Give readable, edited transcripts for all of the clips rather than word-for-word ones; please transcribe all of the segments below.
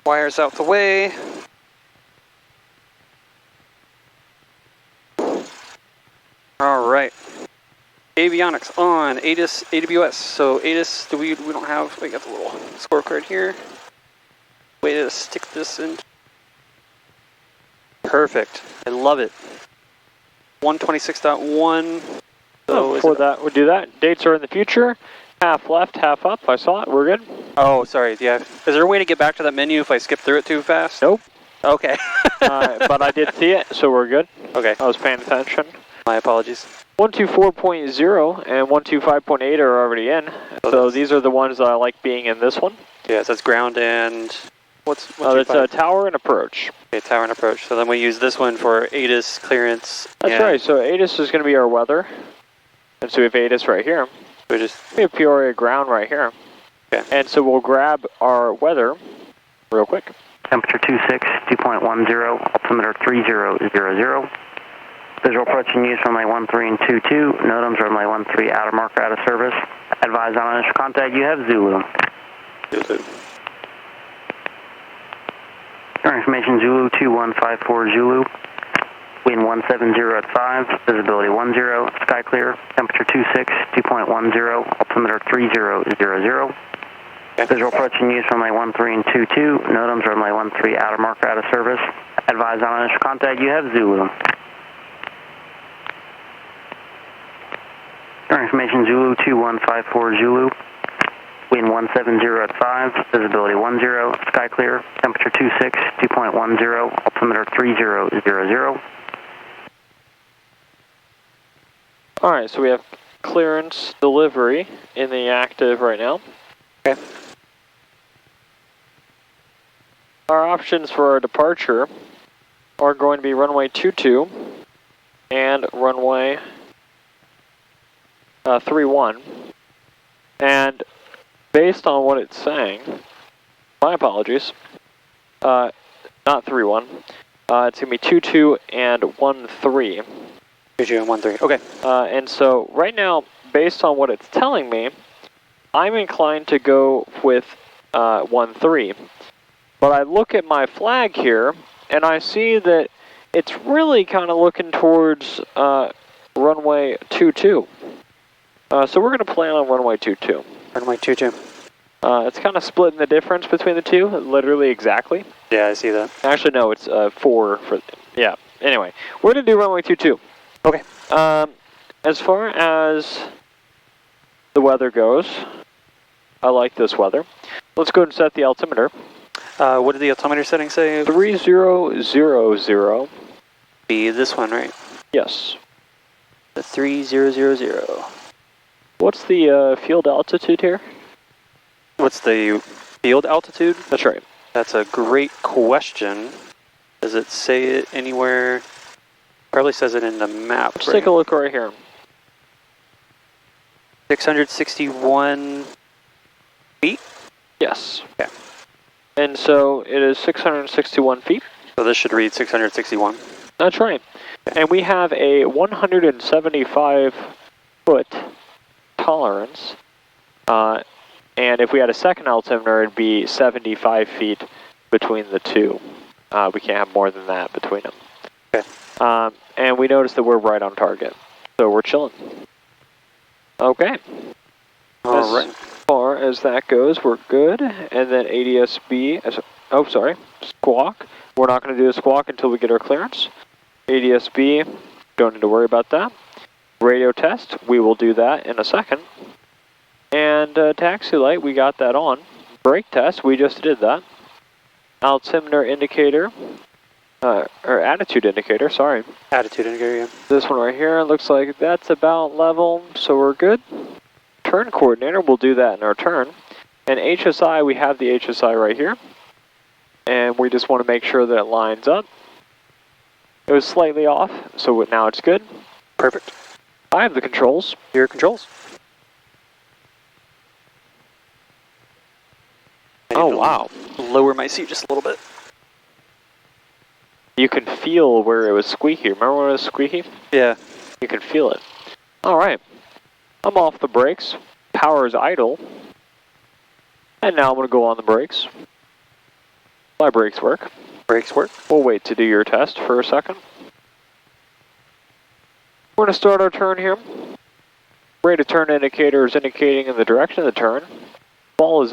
Wires out the way. All right. Avionics on, ATIS, AWS. So ATIS, we don't have, we got the little scorecard here. Way to stick this in. Perfect. I love it. 126.1. So before that, we do that. Dates are in the future. Half left, half up. I saw it. We're good. Oh, sorry. Yeah. Is there a way to get back to that menu if I skip through it too fast? Nope. Okay. But I did see it, so we're good. Okay. I was paying attention. My apologies. 124.0 and 125.8 are already in. So these are the ones that I like being in this one. Yeah, so that's ground and what's it's a tower and approach. Okay, tower and approach. So then we use this one for ATIS clearance. That's right. So ATIS is going to be our weather. And so we have ATIS right here. We have Peoria ground right here. Okay. And so we'll grab our weather real quick. Temperature 26, 2.10, altimeter 3000. Visual approaching use runway 13 and 22. NOTAMs runway 13 outer marker out of service. Advise on initial contact, you have Zulu. Zulu. Current information Zulu 2154 Zulu. Wind 170 at 5, visibility 10, sky clear, temperature 26, 2.10, altimeter 3000. Visual approaching use runway 13 and 22. NOTAMs runway 13 outer marker out of service. Advise on initial contact, you have Zulu. Current information Zulu 2154 Zulu. Wind 170 at 5, visibility 10, sky clear, temperature 26, 2.10, altimeter 3000. Alright, so we have clearance delivery in the active right now. Okay. Our options for our departure are going to be runway 22 and runway 31. And based on what it's saying, my apologies, not 31, it's going to be 22 and 13. 22 and 13, okay. And so right now, based on what it's telling me, I'm inclined to go with 13. But I look at my flag here, and I see that it's really kind of looking towards runway 22. So we're going to plan on runway 22. Runway 22. It's kind of splitting the difference between the two, literally exactly. Yeah, I see that. Actually, no, it's 4 for, yeah. Anyway, we're going to do runway 22. Okay. As far as the weather goes, I like this weather. Let's go and set the altimeter. What did the altimeter setting say? 3000. Be this one, right? Yes. The 3000. What's the field altitude here? What's the field altitude? That's right. That's a great question. Does it say it anywhere? Probably says it in the map. Let's take a look right here. 661 feet? Yes. Okay. And so it is 661 feet. So this should read 661. That's right. Okay. And we have a 175 foot tolerance. And if we had a second altimeter, it'd be 75 feet between the two. We can't have more than that between them. Okay. And we notice that we're right on target. So we're chilling. Okay. All right. As far as that goes, we're good. And then ADSB, oh, sorry, squawk. We're not going to do a squawk until we get our clearance. ADSB, don't need to worry about that. Radio test, we will do that in a second. And taxi light, we got that on. Brake test, we just did that. Altimeter indicator, or attitude indicator, sorry. Attitude indicator, yeah. This one right here, looks like that's about level, so we're good. Turn coordinator, we'll do that in our turn. And HSI, we have the HSI right here. And we just want to make sure that it lines up. It was slightly off, so now it's good. Perfect. I have the controls. Your controls. Oh, wow. Lower my seat just a little bit. You can feel where it was squeaky. Remember when it was squeaky? Yeah. You can feel it. All right. I'm off the brakes. Power is idle. And now I'm going to go on the brakes. My brakes work. Brakes work. We'll wait to do your test for a second. We're going to start our turn here. Rate of turn indicator is indicating in the direction of the turn. Ball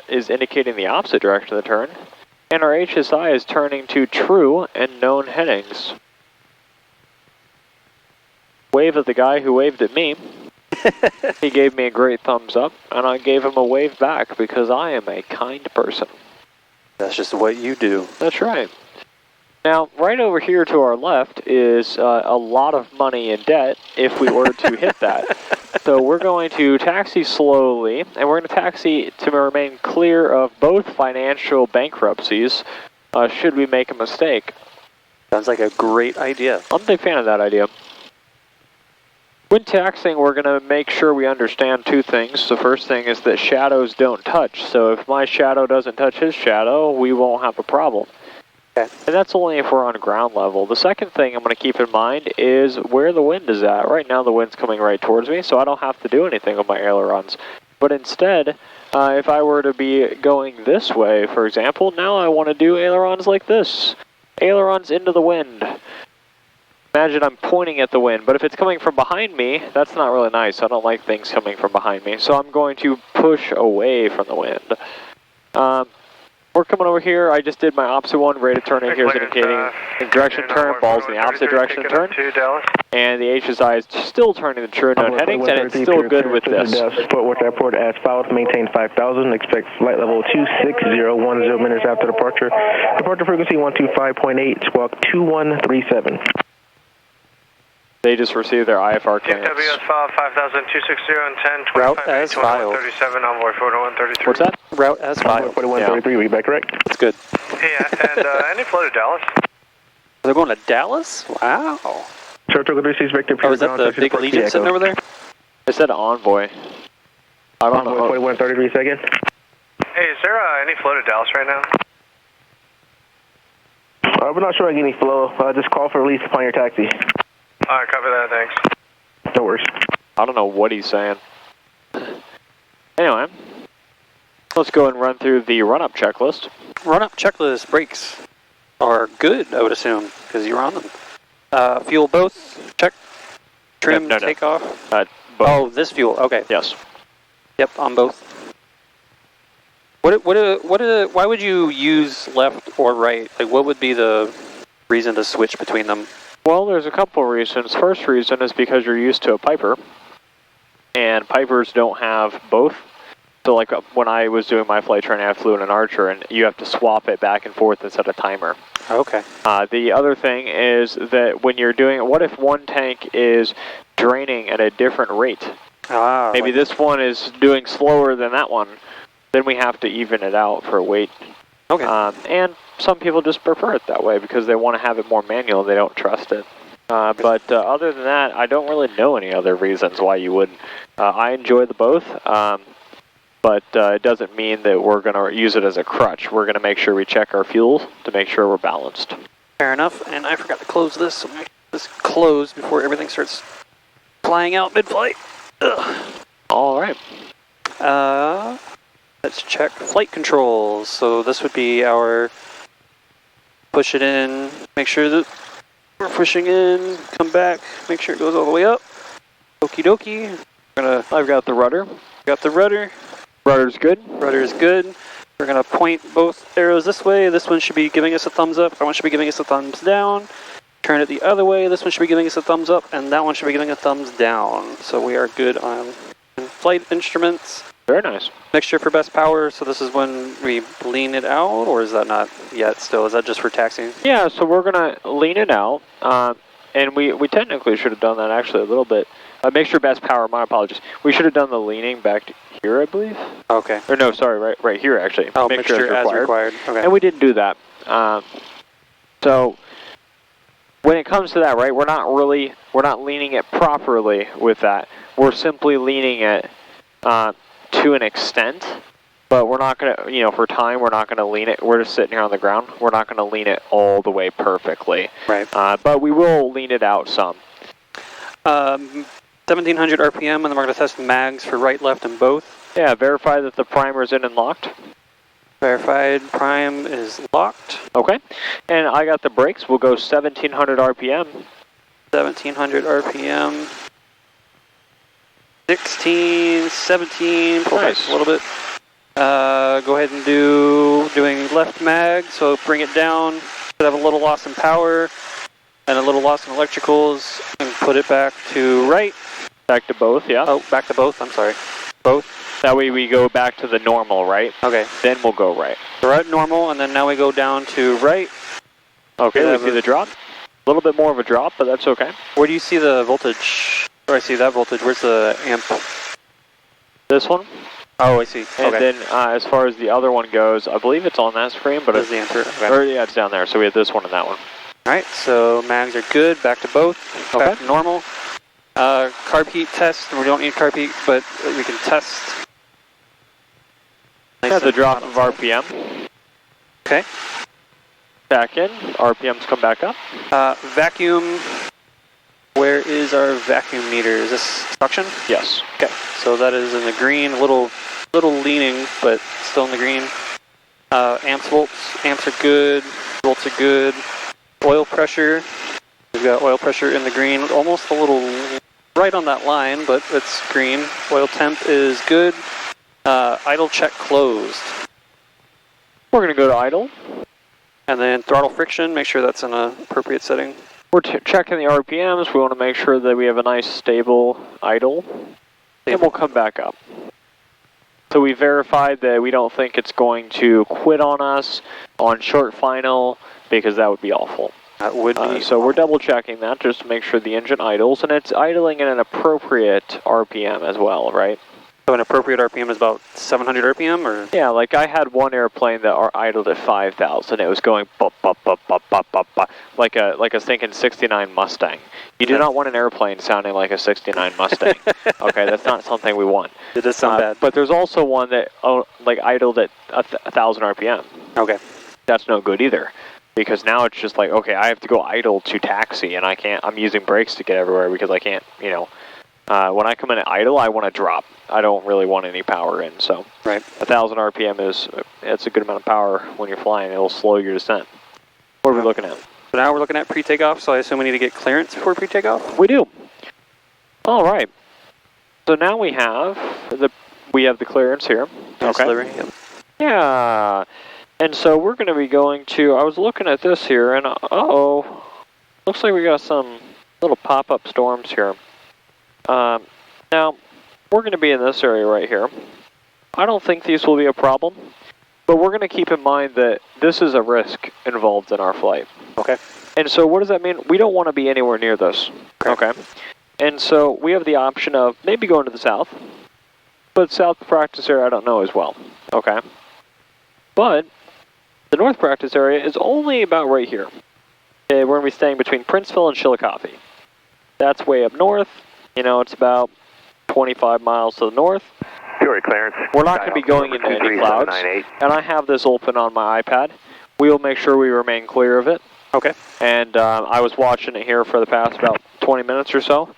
is indicating the opposite direction of the turn. And our HSI is turning to true and known headings. Wave at the guy who waved at me. He gave me a great thumbs up, and I gave him a wave back because I am a kind person. That's just what you do. That's right. Now, right over here to our left is a lot of money in debt if we were to hit that. So we're going to taxi slowly, and we're going to taxi to remain clear of both financial bankruptcies should we make a mistake. Sounds like a great idea. I'm a big fan of that idea. When taxing, we're going to make sure we understand two things. The first thing is that shadows don't touch. So if my shadow doesn't touch his shadow, we won't have a problem. Okay. And that's only if we're on ground level. The second thing I'm going to keep in mind is where the wind is at. Right now the wind's coming right towards me, so I don't have to do anything with my ailerons. But instead, if I were to be going this way, for example, now I want to do ailerons like this. Ailerons into the wind. Imagine I'm pointing at the wind, but if it's coming from behind me, that's not really nice. I don't like things coming from behind me, so I'm going to push away from the wind. We're coming over here. I just did my opposite one. Rate of turn in here is indicating in direction turn. Ball's in the opposite direction turn. And the HSI is still turning the true known headings, and it's still good with this. Fort Airport as filed. Maintain 5,000. Expect flight level 26010 minutes after departure. Departure frequency 125.8. Squawk 2137. They just received their IFR clearance. TFW as filed 5,260 and 10. Route as filed. 37, envoy 4133. What's that? Route as filed. 4133, read back correct? That's good. Yeah, and any flow to Dallas? They're going to Dallas? Wow. Sir, Togo 36 Victor. Oh, is that the big Legion sitting over there? They said envoy. I don't know. 4133 second. Hey, is there any flow to Dallas right now? We're not sure I get any flow. Just call for release upon your taxi. Alright, copy that, thanks. No worries. I don't know what he's saying. Anyway, let's go and run through the run-up checklist. Run-up checklist brakes are good, I would assume, because you're on them. Fuel both, check. Trim, no. takeoff. Both. Oh, this fuel, okay. Yes. Yep, on both. Why would you use left or right? Like, what would be the reason to switch between them? Well, there's a couple reasons. First reason is because you're used to a Piper, and Pipers don't have both. So like when I was doing my flight training, I flew in an Archer, and you have to swap it back and forth and set a timer. Okay. The other thing is that when you're doing, what if one tank is draining at a different rate? Maybe this one is doing slower than that one. Then we have to even it out for weight. Okay. And some people just prefer it that way because they want to have it more manual and they don't trust it. But other than that, I don't really know any other reasons why you wouldn't. I enjoy the both, but it doesn't mean that we're going to use it as a crutch. We're going to make sure we check our fuel to make sure we're balanced. Fair enough, and I forgot to close this, so this closed before everything starts flying out mid-flight. All right. Let's check flight controls. So this would be our push it in, make sure that we're pushing in, come back, make sure it goes all the way up. Okie dokie. I've got the rudder. Got the rudder. Rudder's good. Rudder is good. We're going to point both arrows this way. This one should be giving us a thumbs up. That one should be giving us a thumbs down. Turn it the other way. This one should be giving us a thumbs up, and that one should be giving a thumbs down. So we are good on flight instruments. Very nice. Mixture for best power, so this is when we lean it out, or is that not yet still? Is that just for taxiing? Yeah, so we're going to lean it out, and we technically should have done that actually a little bit. Mixture best power, my apologies. We should have done the leaning back to here, I believe. Okay. Or no, sorry, right here actually. Oh, mixture as required. Okay. And we didn't do that. So when it comes to that, right, we're not leaning it properly with that. We're simply leaning it to an extent, but we're not going to, for time, we're not going to lean it. We're just sitting here on the ground. We're not going to lean it all the way perfectly. Right. But we will lean it out some. 1700 RPM, and then we're going to test mags for right, left, and both. Yeah, verify that the primer is in and locked. Verified prime is locked. Okay. And I got the brakes. We'll go 1700 RPM. 1700 RPM. 16, 17, pull Nice. back a little bit. Go ahead and doing left mag, so bring it down. Should have a little loss in power and a little loss in electricals, and put it back to right. Back to both, yeah. Oh, back to both, I'm sorry. Both. That way we go back to the normal, right? Okay. Then we'll go right. We're at normal, and then now we go down to right. Okay, Yeah, we see the drop. A little bit more of a drop, but that's okay. Where do you see the voltage? Oh, I see that voltage. Where's the amp? This one. Oh, I see. And Okay. then as far as the other one goes, I believe it's on that screen, but There's the amp. Okay. or, yeah, it's down there. So we have this one and that one. Alright, so mags are good. Back to both. Okay. Back to normal. Carb heat test. We don't need carb heat, but we can test. Nice That's a and drop hot of outside. RPM. Okay. Back in. RPMs come back up. Vacuum. Where is our vacuum meter? Is this suction? Yes. Okay, so that is in the green, a little leaning, but still in the green. Amps, volts, amps are good, volts are good. Oil pressure, we've got oil pressure in the green, almost a little right on that line, but it's green. Oil temp is good. Idle check closed. We're going to go to idle. And then throttle friction, make sure that's in an appropriate setting. We're checking the RPMs. We want to make sure that we have a nice stable idle. And we'll come back up. So we verified that we don't think it's going to quit on us on short final, because that would be awful. That would be. So we're double checking that just to make sure the engine idles, and it's idling at an appropriate RPM as well, right? So an appropriate RPM is about 700 RPM, or? Yeah, like I had one airplane that idled at 5,000. It was going bop, bop, bop, bop, bop, bop, bop, like a stinking 69 Mustang. You do not want an airplane sounding like a 69 Mustang. Okay, that's not something we want. It does sound bad. But there's also one that like idled at 1,000 RPM. Okay. That's no good either, because now it's just like, okay, I have to go idle to taxi, and I can't. I'm using brakes to get everywhere because I can't. You know, when I come in at idle, I want to drop. I don't really want any power in. So Right. 1,000 RPM it's a good amount of power when you're flying. It'll slow your descent. What are we looking at? So now we're looking at pre-takeoff, so I assume we need to get clearance before pre-takeoff? We do. All right. So now we have the clearance here. Nice Okay. delivery, yep. Yeah. And so we're going to be going to, I was looking at this here, and uh-oh, looks like we got some little pop-up storms here. Now, we're going to be in this area right here. I don't think these will be a problem, but we're going to keep in mind that this is a risk involved in our flight. Okay. And so what does that mean? We don't want to be anywhere near this. Okay. And so we have the option of maybe going to the south, but south practice area I don't know as well. Okay. But the north practice area is only about right here. Okay, we're going to be staying between Princeville and Chillicothe. That's way up north. You know, it's about 25 miles to the north. Fury clearance. We're not going to be going into any clouds. And I have this open on my iPad. We'll make sure we remain clear of it. Okay. And I was watching it here for the past about 20 minutes or so.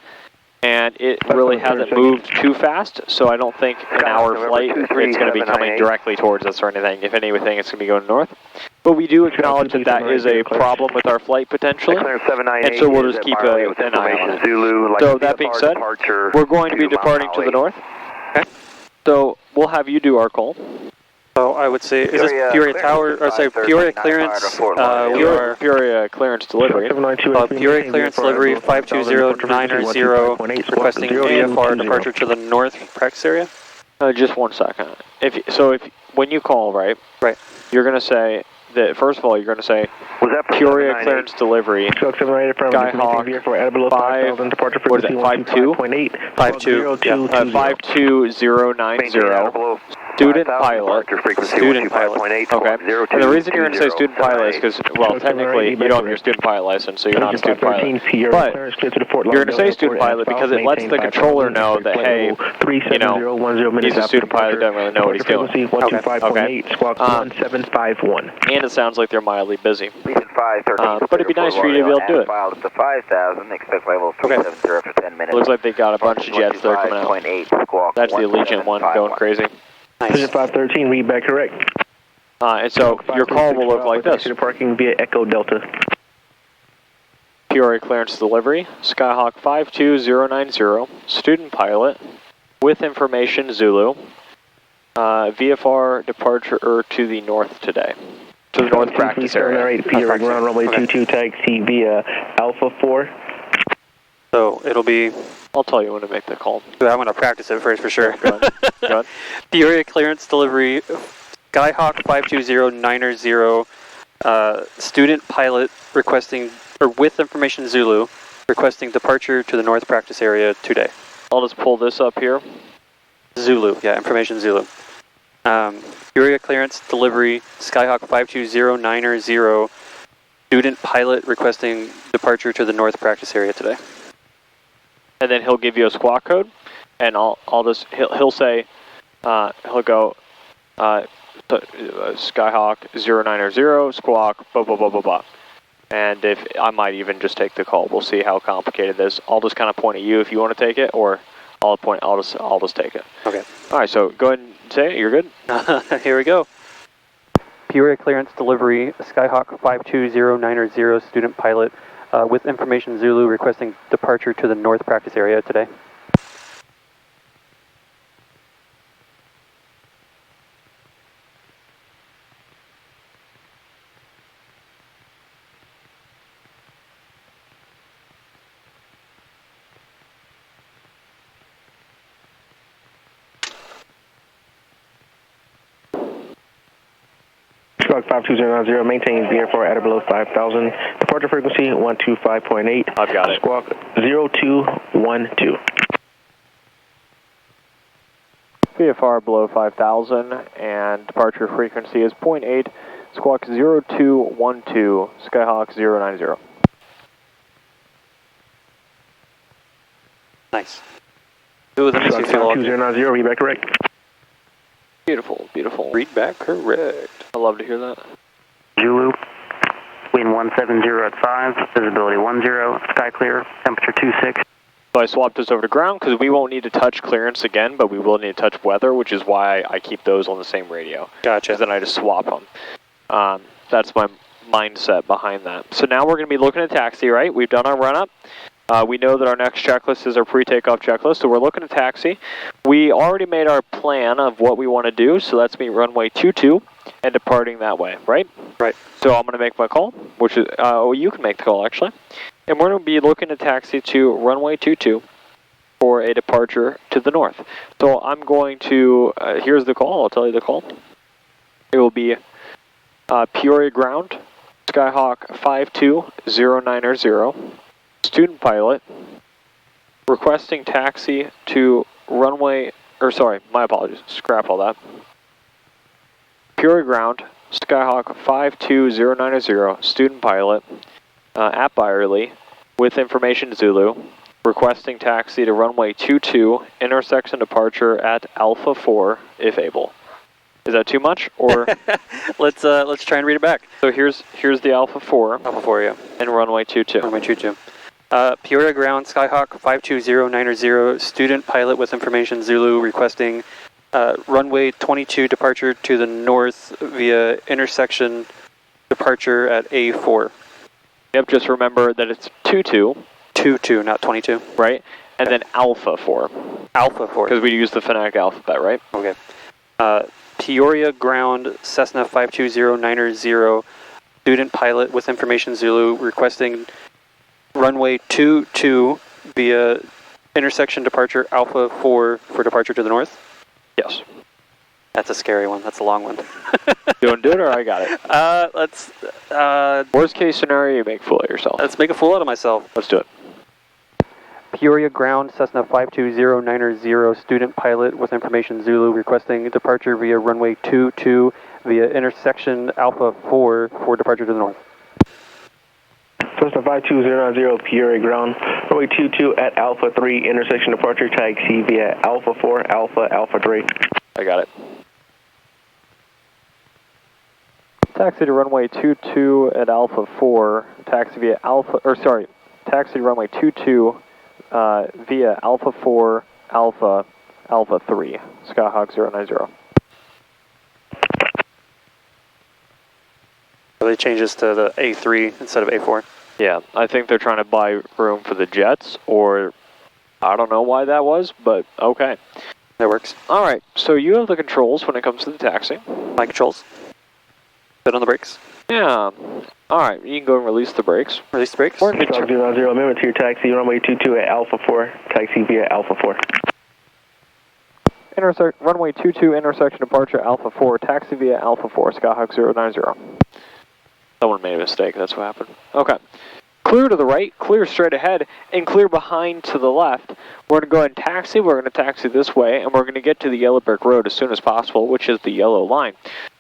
And it really hasn't moved too fast, so I don't think an hour flight it's going to be coming directly towards us or anything. If anything, it's going to be going north. But we do acknowledge that that is a problem with our flight potentially, and so we'll just keep an eye on it. So that being said, we're going to be departing to the north. Okay. So we'll have you do our call. So I would say, is this Peoria Tower, or sorry, Peoria Clearance, we are Peoria Clearance Delivery. Peoria Clearance Delivery 520990, requesting VFR departure to the north practice area. Just 1 second. If when you call, right, you're going to say that, first of all, you're going to say Peoria Clearance Delivery, Skyhawk 52090, student pilot. Student pilot. Okay. And the reason you're going to say student pilot is because, well, technically you don't have your student pilot license, so you're not a student pilot. But you're going to say student pilot because it lets the controller know that, hey, you know, he's a student pilot, doesn't really know what he's doing. Okay. And it sounds like they're mildly busy. But it'd be nice for you to be able to do it. Okay. Looks like they got a bunch of jets that are coming out. That's the Allegiant one going crazy. Nice. Vision 513, read back correct. And so your call will look like this. Parking via Echo Delta. Peoria clearance delivery, Skyhawk 52090, student pilot, with information Zulu, VFR departure to the north today. To the north practice area. Peoria ground runway 22 taxi via Alpha 4. So it'll be... I'll tell you when to make the call. I'm going to practice it first for sure. Go ahead. Go ahead. Peoria clearance delivery, Skyhawk 52090, student pilot requesting, or with information Zulu, requesting departure to the north practice area today. I'll just pull this up here. Zulu, yeah, information Zulu. Peoria clearance delivery, Skyhawk 52090, student pilot requesting departure to the north practice area today. And then he'll give you a squawk code, and he'll say, he'll go, Skyhawk 090, squawk, blah, blah, blah, blah, blah. And if I might even just take the call. We'll see how complicated it is. I'll just kind of point at you if you want to take it, or I'll just take it. Okay. All right, so go ahead and say it. You're good? Here we go. Peoria clearance delivery, Skyhawk 52090, student pilot, with information Zulu requesting departure to the north practice area today. Squawk 52090, maintain VFR at or below 5,000. Departure frequency 125.8. I've got it. Squawk 0212. VFR below 5,000, and departure frequency is 0.8. Squawk 0212, Skyhawk 090. Nice. Ooh, that makes me feel all good. 52090, read back correct. Beautiful, beautiful. Read back correct. I love to hear that. Zulu, wind 170 at 5, visibility 10, sky clear, temperature 26. So I swapped this over to ground because we won't need to touch clearance again, but we will need to touch weather, which is why I keep those on the same radio. Gotcha. Then I just swap them. That's my mindset behind that. So now we're going to be looking at taxi, right? We've done our run-up. We know that our next checklist is our pre-takeoff checklist, so we're looking at taxi. We already made our plan of what we want to do, so that's me runway 22 and departing that way, right? Right. So I'm going to make my call, which is, you can make the call actually. And we're going to be looking to taxi to runway 22 for a departure to the north. So I'm going to, here's the call, I'll tell you the call. It will be Peoria ground, Skyhawk 52090, student pilot, requesting taxi to runway, or sorry, my apologies, scrap all that. Peoria ground, Skyhawk 52090, student pilot, at Byerly, with information Zulu, requesting taxi to runway 22, intersection departure at Alpha 4, if able. Is that too much, or? Let's try and read it back. So here's the Alpha 4. Alpha 4, yeah. And runway 22. Runway 22. Peoria ground, Skyhawk 52090, student pilot with information Zulu, requesting runway 22 departure to the north via intersection departure at A4. Yep, just remember that it's 22. 22, not 22. Right? And then Alpha 4. Alpha 4. Because we use the phonetic alphabet, right? Okay. Peoria ground, Cessna 52090, student pilot with information Zulu, requesting runway 22 via intersection departure Alpha 4 for departure to the north? Yes. That's a scary one. That's a long one. You want to do it, or I got it? Let's... Worst case scenario, you make a fool of yourself. Let's make a fool out of myself. Let's do it. Peoria ground, Cessna 52090, student pilot with information Zulu, requesting departure via runway 22 via intersection Alpha 4 for departure to the north. Cessna 52090, Peoria ground, runway 22 at Alpha 3, intersection departure, taxi via Alpha 4, Alpha 3. I got it. Taxi to runway 22 at Alpha 4, taxi via taxi to runway 22 via Alpha 4, Alpha 3, Skyhawk 090. So it changes to the A3 instead of A4. Yeah, I think they're trying to buy room for the jets, or I don't know why that was, but okay. That works. All right, so you have the controls when it comes to the taxi. My controls. Sit on the brakes. Yeah. All right, you can go and release the brakes. Release the brakes. Dog 090, remember to your taxi, runway 22 at Alpha 4, taxi via Alpha 4. Runway 22, intersection departure Alpha 4, taxi via Alpha 4, Skyhawk 090. Someone made a mistake, that's what happened. Okay. Clear to the right, clear straight ahead, and clear behind to the left. We're going to go ahead and taxi. We're going to taxi this way, and we're going to get to the yellow brick road as soon as possible, which is the yellow line.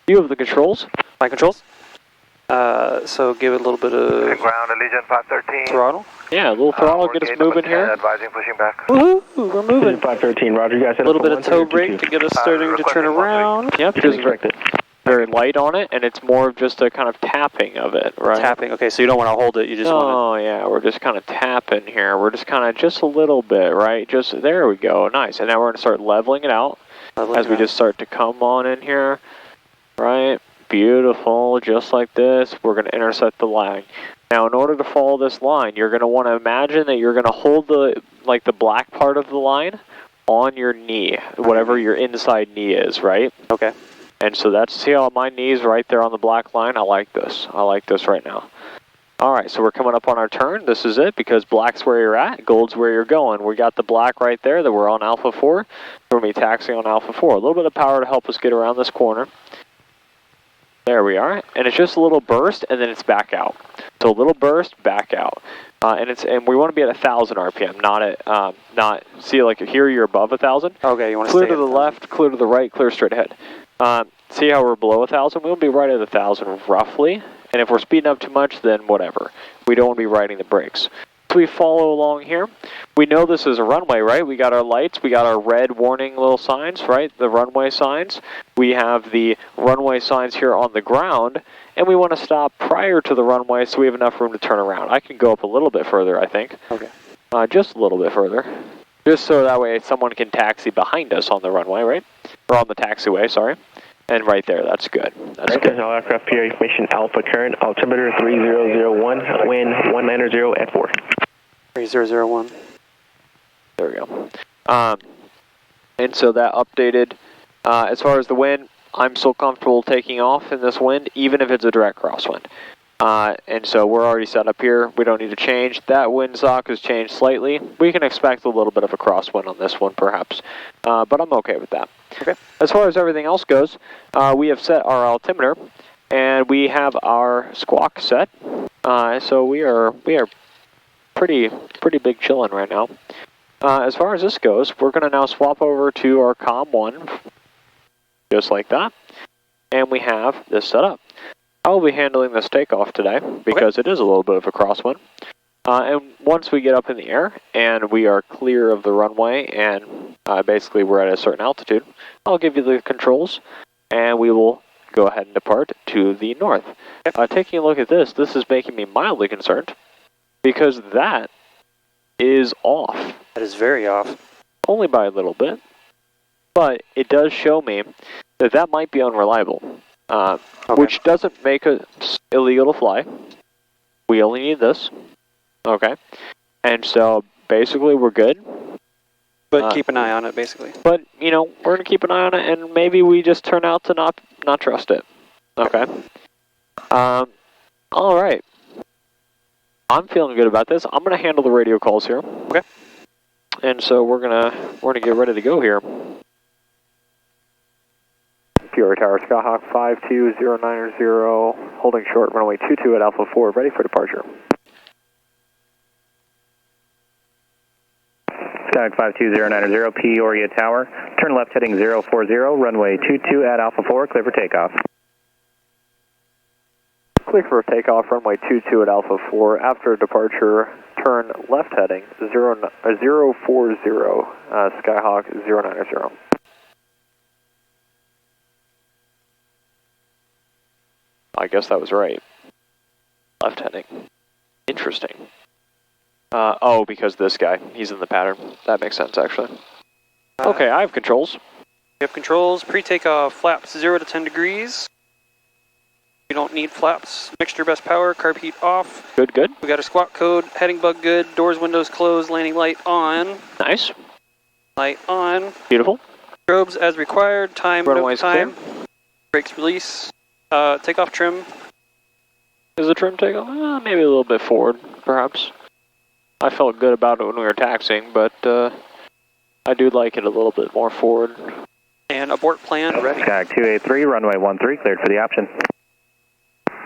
You have the controls. My controls. So give it a little bit of ground, Allegiant 513. throttle. Yeah, a little throttle, get us moving here. Advising pushing back. Woohoo, we're moving. 513, Roger, you guys A little bit of toe brake to get us starting to turn around. Yep, just very light on it, and it's more of just a kind of tapping of it, right? Tapping, okay, so you don't want to hold it, you just want Oh, yeah, we're just kind of tapping here. We're just kind of just a little bit, right? Just, there we go, nice. And now we're going to start leveling it out as we just start to come on in here, right? Beautiful, just like this. We're going to intersect the line. Now, in order to follow this line, you're going to want to imagine that you're going to hold the black part of the line on your knee, whatever your inside knee is, right? Okay. And so that's, see how my knee's right there on the black line? I like this. I like this right now. All right, so we're coming up on our turn. This is it, because black's where you're at, gold's where you're going. We got the black right there that we're on Alpha 4. We're going to be taxiing on Alpha 4. A little bit of power to help us get around this corner. There we are. And it's just a little burst, and then it's back out. So a little burst, back out. And we want to be at 1,000 RPM, not see, like here you're above 1,000. Okay, you want to clear stay to the left, clear to the right, clear straight ahead. See how we're below 1,000? We'll be right at 1,000 roughly. And if we're speeding up too much, then whatever. We don't want to be riding the brakes. So we follow along here. We know this is a runway, right? We got our lights, we got our red warning little signs, right? The runway signs. We have the runway signs here on the ground, and we want to stop prior to the runway so we have enough room to turn around. I can go up a little bit further, I think. Okay. Just a little bit further. Just so that way someone can taxi behind us on the runway, right? Or on the taxiway, sorry. And right there, that's good. That's good. All aircraft PRA information, Alpha current, altimeter 3001, wind 190 at 4. 3001. There we go. And so that updated, as far as the wind, I'm still comfortable taking off in this wind, even if it's a direct crosswind. And so we're already set up here. We don't need to change. That windsock has changed slightly. We can expect a little bit of a crosswind on this one, perhaps. But I'm okay with that. Okay. As far as everything else goes, we have set our altimeter, and we have our squawk set. So we are pretty big chillin' right now. As far as this goes, we're going to now swap over to our COM 1, just like that. And we have this set up. I will be handling this takeoff today because it is a little bit of a crosswind. And once we get up in the air and we are clear of the runway and basically we're at a certain altitude, I'll give you the controls and we will go ahead and depart to the north. Taking a look at this is making me mildly concerned because that is off. That is very off. Only by a little bit, but it does show me that that might be unreliable. Which doesn't make it illegal to fly. We only need this. Okay. And so basically we're good. But keep an eye on it, basically. But, you know, we're going to keep an eye on it, and maybe we just turn out to not trust it. Okay. All right. I'm feeling good about this. I'm going to handle the radio calls here. Okay. And so we're gonna get ready to go here. Peoria Tower, Skyhawk 52090, holding short, runway 22 at Alpha 4, ready for departure. Skyhawk 52090, Peoria Tower, turn left heading 040, runway 22 at Alpha 4, clear for takeoff. Clear for takeoff, runway 22 at Alpha 4, after departure, turn left heading 040, Skyhawk 090. I guess that was right. Left heading. Interesting. Oh, because this guy, he's in the pattern. That makes sense, actually. Okay, I have controls. You have controls, pre-takeoff, flaps 0 to 10 degrees. You don't need flaps. Mixture best power, carb heat off. Good, good. We got a squawk code, heading bug good, doors, windows closed, landing light on. Nice. Light on. Beautiful. Strobes as required, time, no Runway's time. clear. Brakes release. Takeoff trim. Is the trim takeoff? Maybe a little bit forward, perhaps. I felt good about it when we were taxiing, but I do like it a little bit more forward. And abort plan ready. Sky 283, runway 13, cleared for the option.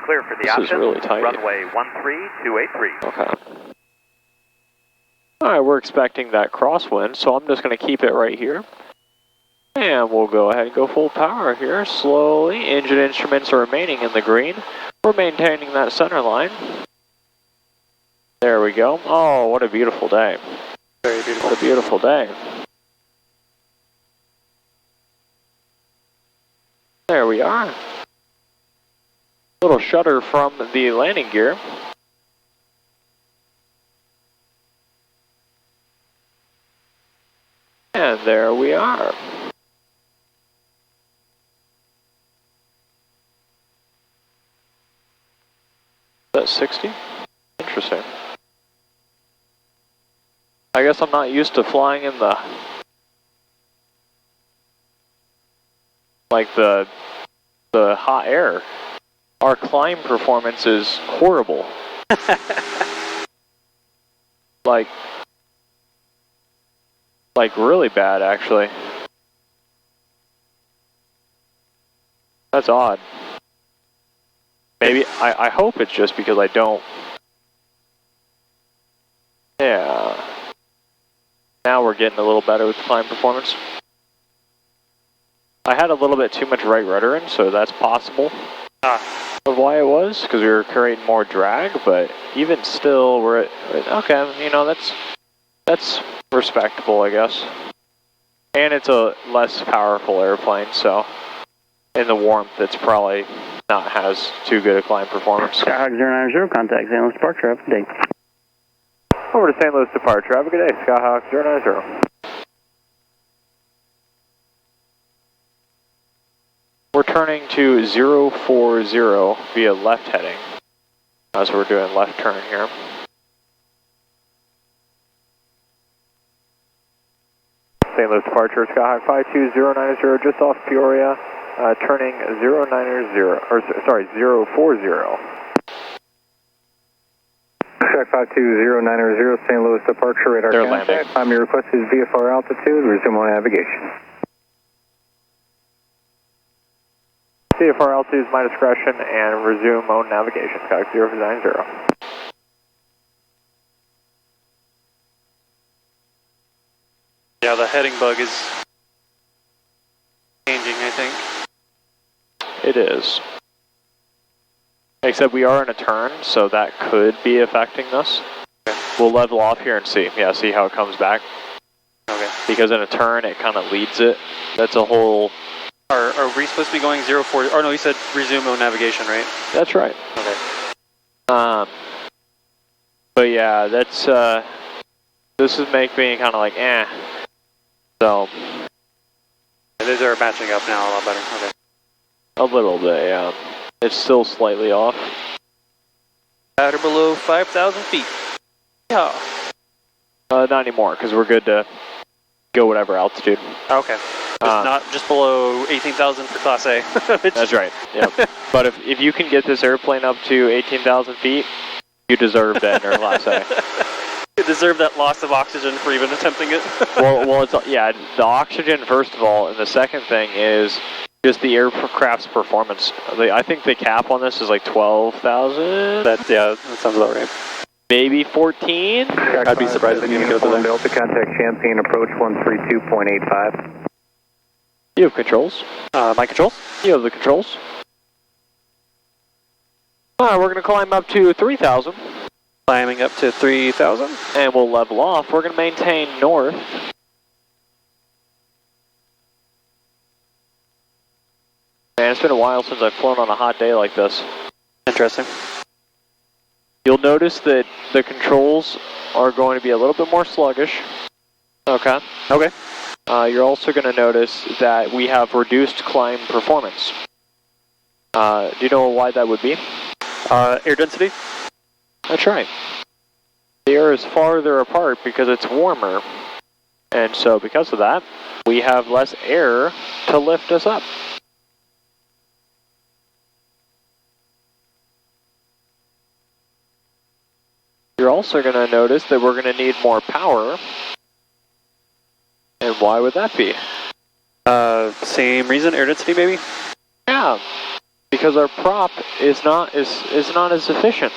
Clear for the This option. is really tight. Runway 13283. Okay. Alright, we're expecting that crosswind, so I'm just going to keep it right here. And we'll go ahead and go full power here, slowly. Engine instruments are remaining in the green. We're maintaining that center line. There we go. Oh, what a beautiful day. Very beautiful. What a beautiful day. There we are. Little shudder from the landing gear. And there we are. That's 60? Interesting. I guess I'm not used to flying in the hot air. Our climb performance is horrible. like really bad, actually. That's odd. Maybe, I hope it's just because I don't. Yeah. Now we're getting a little better with climb performance. I had a little bit too much right rudder in, so that's possible. Of why it was, because we were creating more drag, but even still, we're at, okay, you know, that's respectable, I guess. And it's a less powerful airplane, so in the warmth, it's probably not has too good a climb performance. Skyhawk 090, contact St. Louis departure, have a good day. Over to St. Louis departure, have a good day, Skyhawk 090. We're turning to 040 via left heading, as we're doing left turn here. St. Louis departure, Skyhawk 52090, just off Peoria, turning 040. Skyhawk 52090, St. Louis departure, radar They're contact. landing. Your request is VFR altitude, resume on navigation. CFR altitude is my discretion and resume own navigation, Skyhawk 090. Yeah, the heading bug is changing, I think. It is. Except we are in a turn, so that could be affecting us. Okay. We'll level off here and see. Yeah, see how it comes back. Okay. Because in a turn, it kind of leads it. That's a whole... Are we supposed to be going 040? Oh no, you said resume own navigation, right? That's right. Okay. But yeah, that's, this is making me kind of like, eh. So... These are matching up now a lot better. Okay. A little bit, yeah. It's still slightly off. At or below 5,000 feet. Yeah. Not anymore, because we're good to go whatever altitude. Okay. It's not just below 18,000 for Class A. That's right, yeah. But if you can get this airplane up to 18,000 feet, you deserve to enter Class A. You deserve that loss of oxygen for even attempting it. well, it's, yeah, the oxygen, first of all, and the second thing is just the aircraft's performance. I think the cap on this is like 12,000? Yeah, that sounds about right. Maybe 14? I'd be surprised if you didn't get up to there. Delta contact Champaign approach 132.85. You have controls. My controls? You have the controls. Alright, we're going to climb up to 3,000. Climbing up to 3,000. And we'll level off. We're going to maintain north. Man, it's been a while since I've flown on a hot day like this. Interesting. You'll notice that the controls are going to be a little bit more sluggish. Okay. Okay. You're also going to notice that we have reduced climb performance. Do you know why that would be? Air density? That's right. The air is farther apart because it's warmer. And so because of that, we have less air to lift us up. You're also going to notice that we're going to need more power. And why would that be? Same reason, air density maybe? Yeah, because our prop is not as efficient,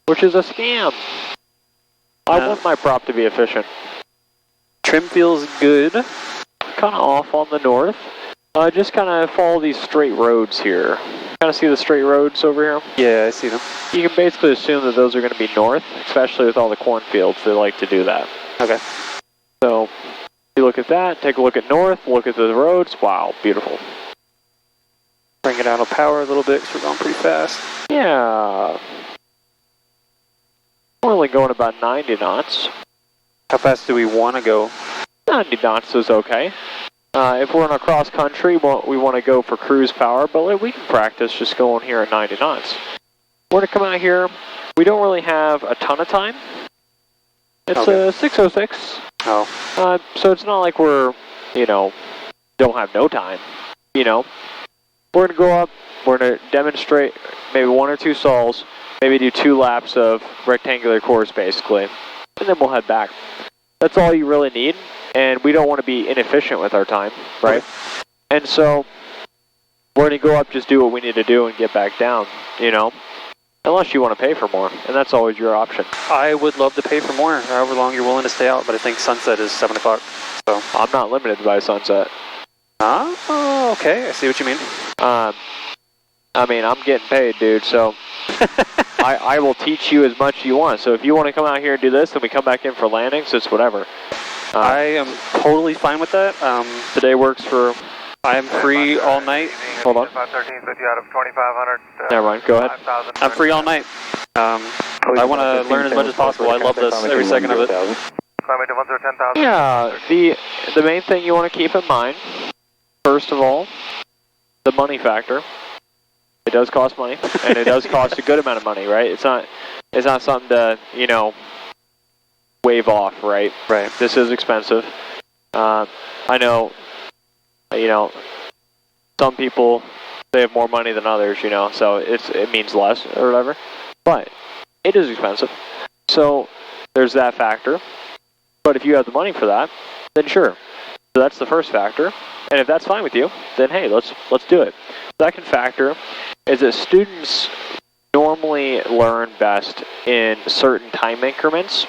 which is a scam. I want my prop to be efficient. Trim feels good. Kind of off on the north. Just kind of follow these straight roads here. Kind of see the straight roads over here? Yeah, I see them. You can basically assume that those are going to be north, especially with all the cornfields. They like to do that. Okay. So, you look at that, take a look at north, look at the roads. Wow, beautiful. Bring it down to power a little bit because we're going pretty fast. Yeah. We're only going about 90 knots. How fast do we want to go? 90 knots is okay. If we're on a cross country, we want to go for cruise power, but we can practice just going here at 90 knots. We're going to come out here. We don't really have a ton of time. It's Okay. 6:06. Oh. So it's not like we're, don't have no time. We're going to go up. We're going to demonstrate maybe 1 or 2 stalls, maybe do 2 laps of rectangular course, basically. And then we'll head back. That's all you really need. And we don't want to be inefficient with our time, right? Okay. And so we're going to go up, just do what we need to do and get back down, unless you want to pay for more. And that's always your option. I would love to pay for more, however long you're willing to stay out, but I think sunset is 7 o'clock. So I'm not limited by sunset. Oh, okay. I see what you mean. I'm getting paid, dude, so I will teach you as much as you want. So if you want to come out here and do this, then we come back in for landings, it's whatever. I am totally fine with that. Today works for... I am free all night. Hold on. 513, 50 out of 2500. Never mind, go ahead. I'm free all night. I want to learn as much as possible. I love this, every second of it. Climbing to 10,000. Yeah, the main thing you want to keep in mind, first of all, the money factor. It does cost money, and it does cost a good amount of money, right? It's not something to, wave off, right? Right. This is expensive. I know, some people, they have more money than others, so it means less or whatever. But it is expensive. So there's that factor. But if you have the money for that, then sure. So that's the first factor. And if that's fine with you, then hey, let's do it. Second factor is that students normally learn best in certain time increments.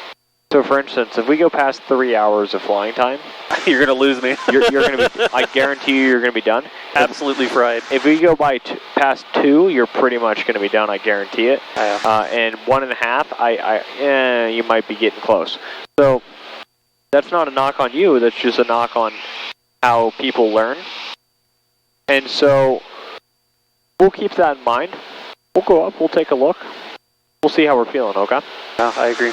So for instance, if we go past 3 hours of flying time, you're going to lose me. you're going to be, I guarantee you're going to be done. Absolutely fried. If we go by past 2, you're pretty much going to be done, I guarantee it. And 1.5, you might be getting close. So that's not a knock on you, that's just a knock on how people learn. And so we'll keep that in mind. We'll go up, we'll take a look. We'll see how we're feeling, okay? Yeah, I agree.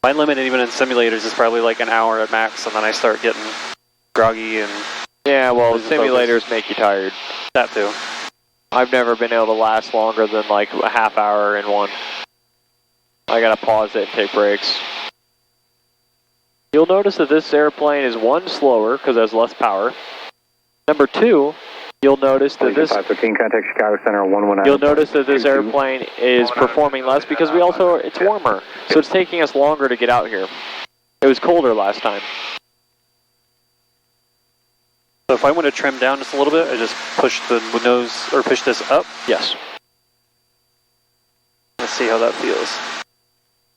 My limit, even in simulators, is probably like an hour at max, and then I start getting groggy and... Yeah, well, simulators make you tired. That too. I've never been able to last longer than like a half hour in one. I gotta pause it and take breaks. You'll notice that this airplane is 1, slower, because it has less power. Number 2, you'll notice that this... 513, contact Chicago Center 119. You'll notice that this airplane is performing less because it's warmer. So it's taking us longer to get out here. It was colder last time. So if I want to trim down just a little bit, I just push the nose, or push this up? Yes. Let's see how that feels.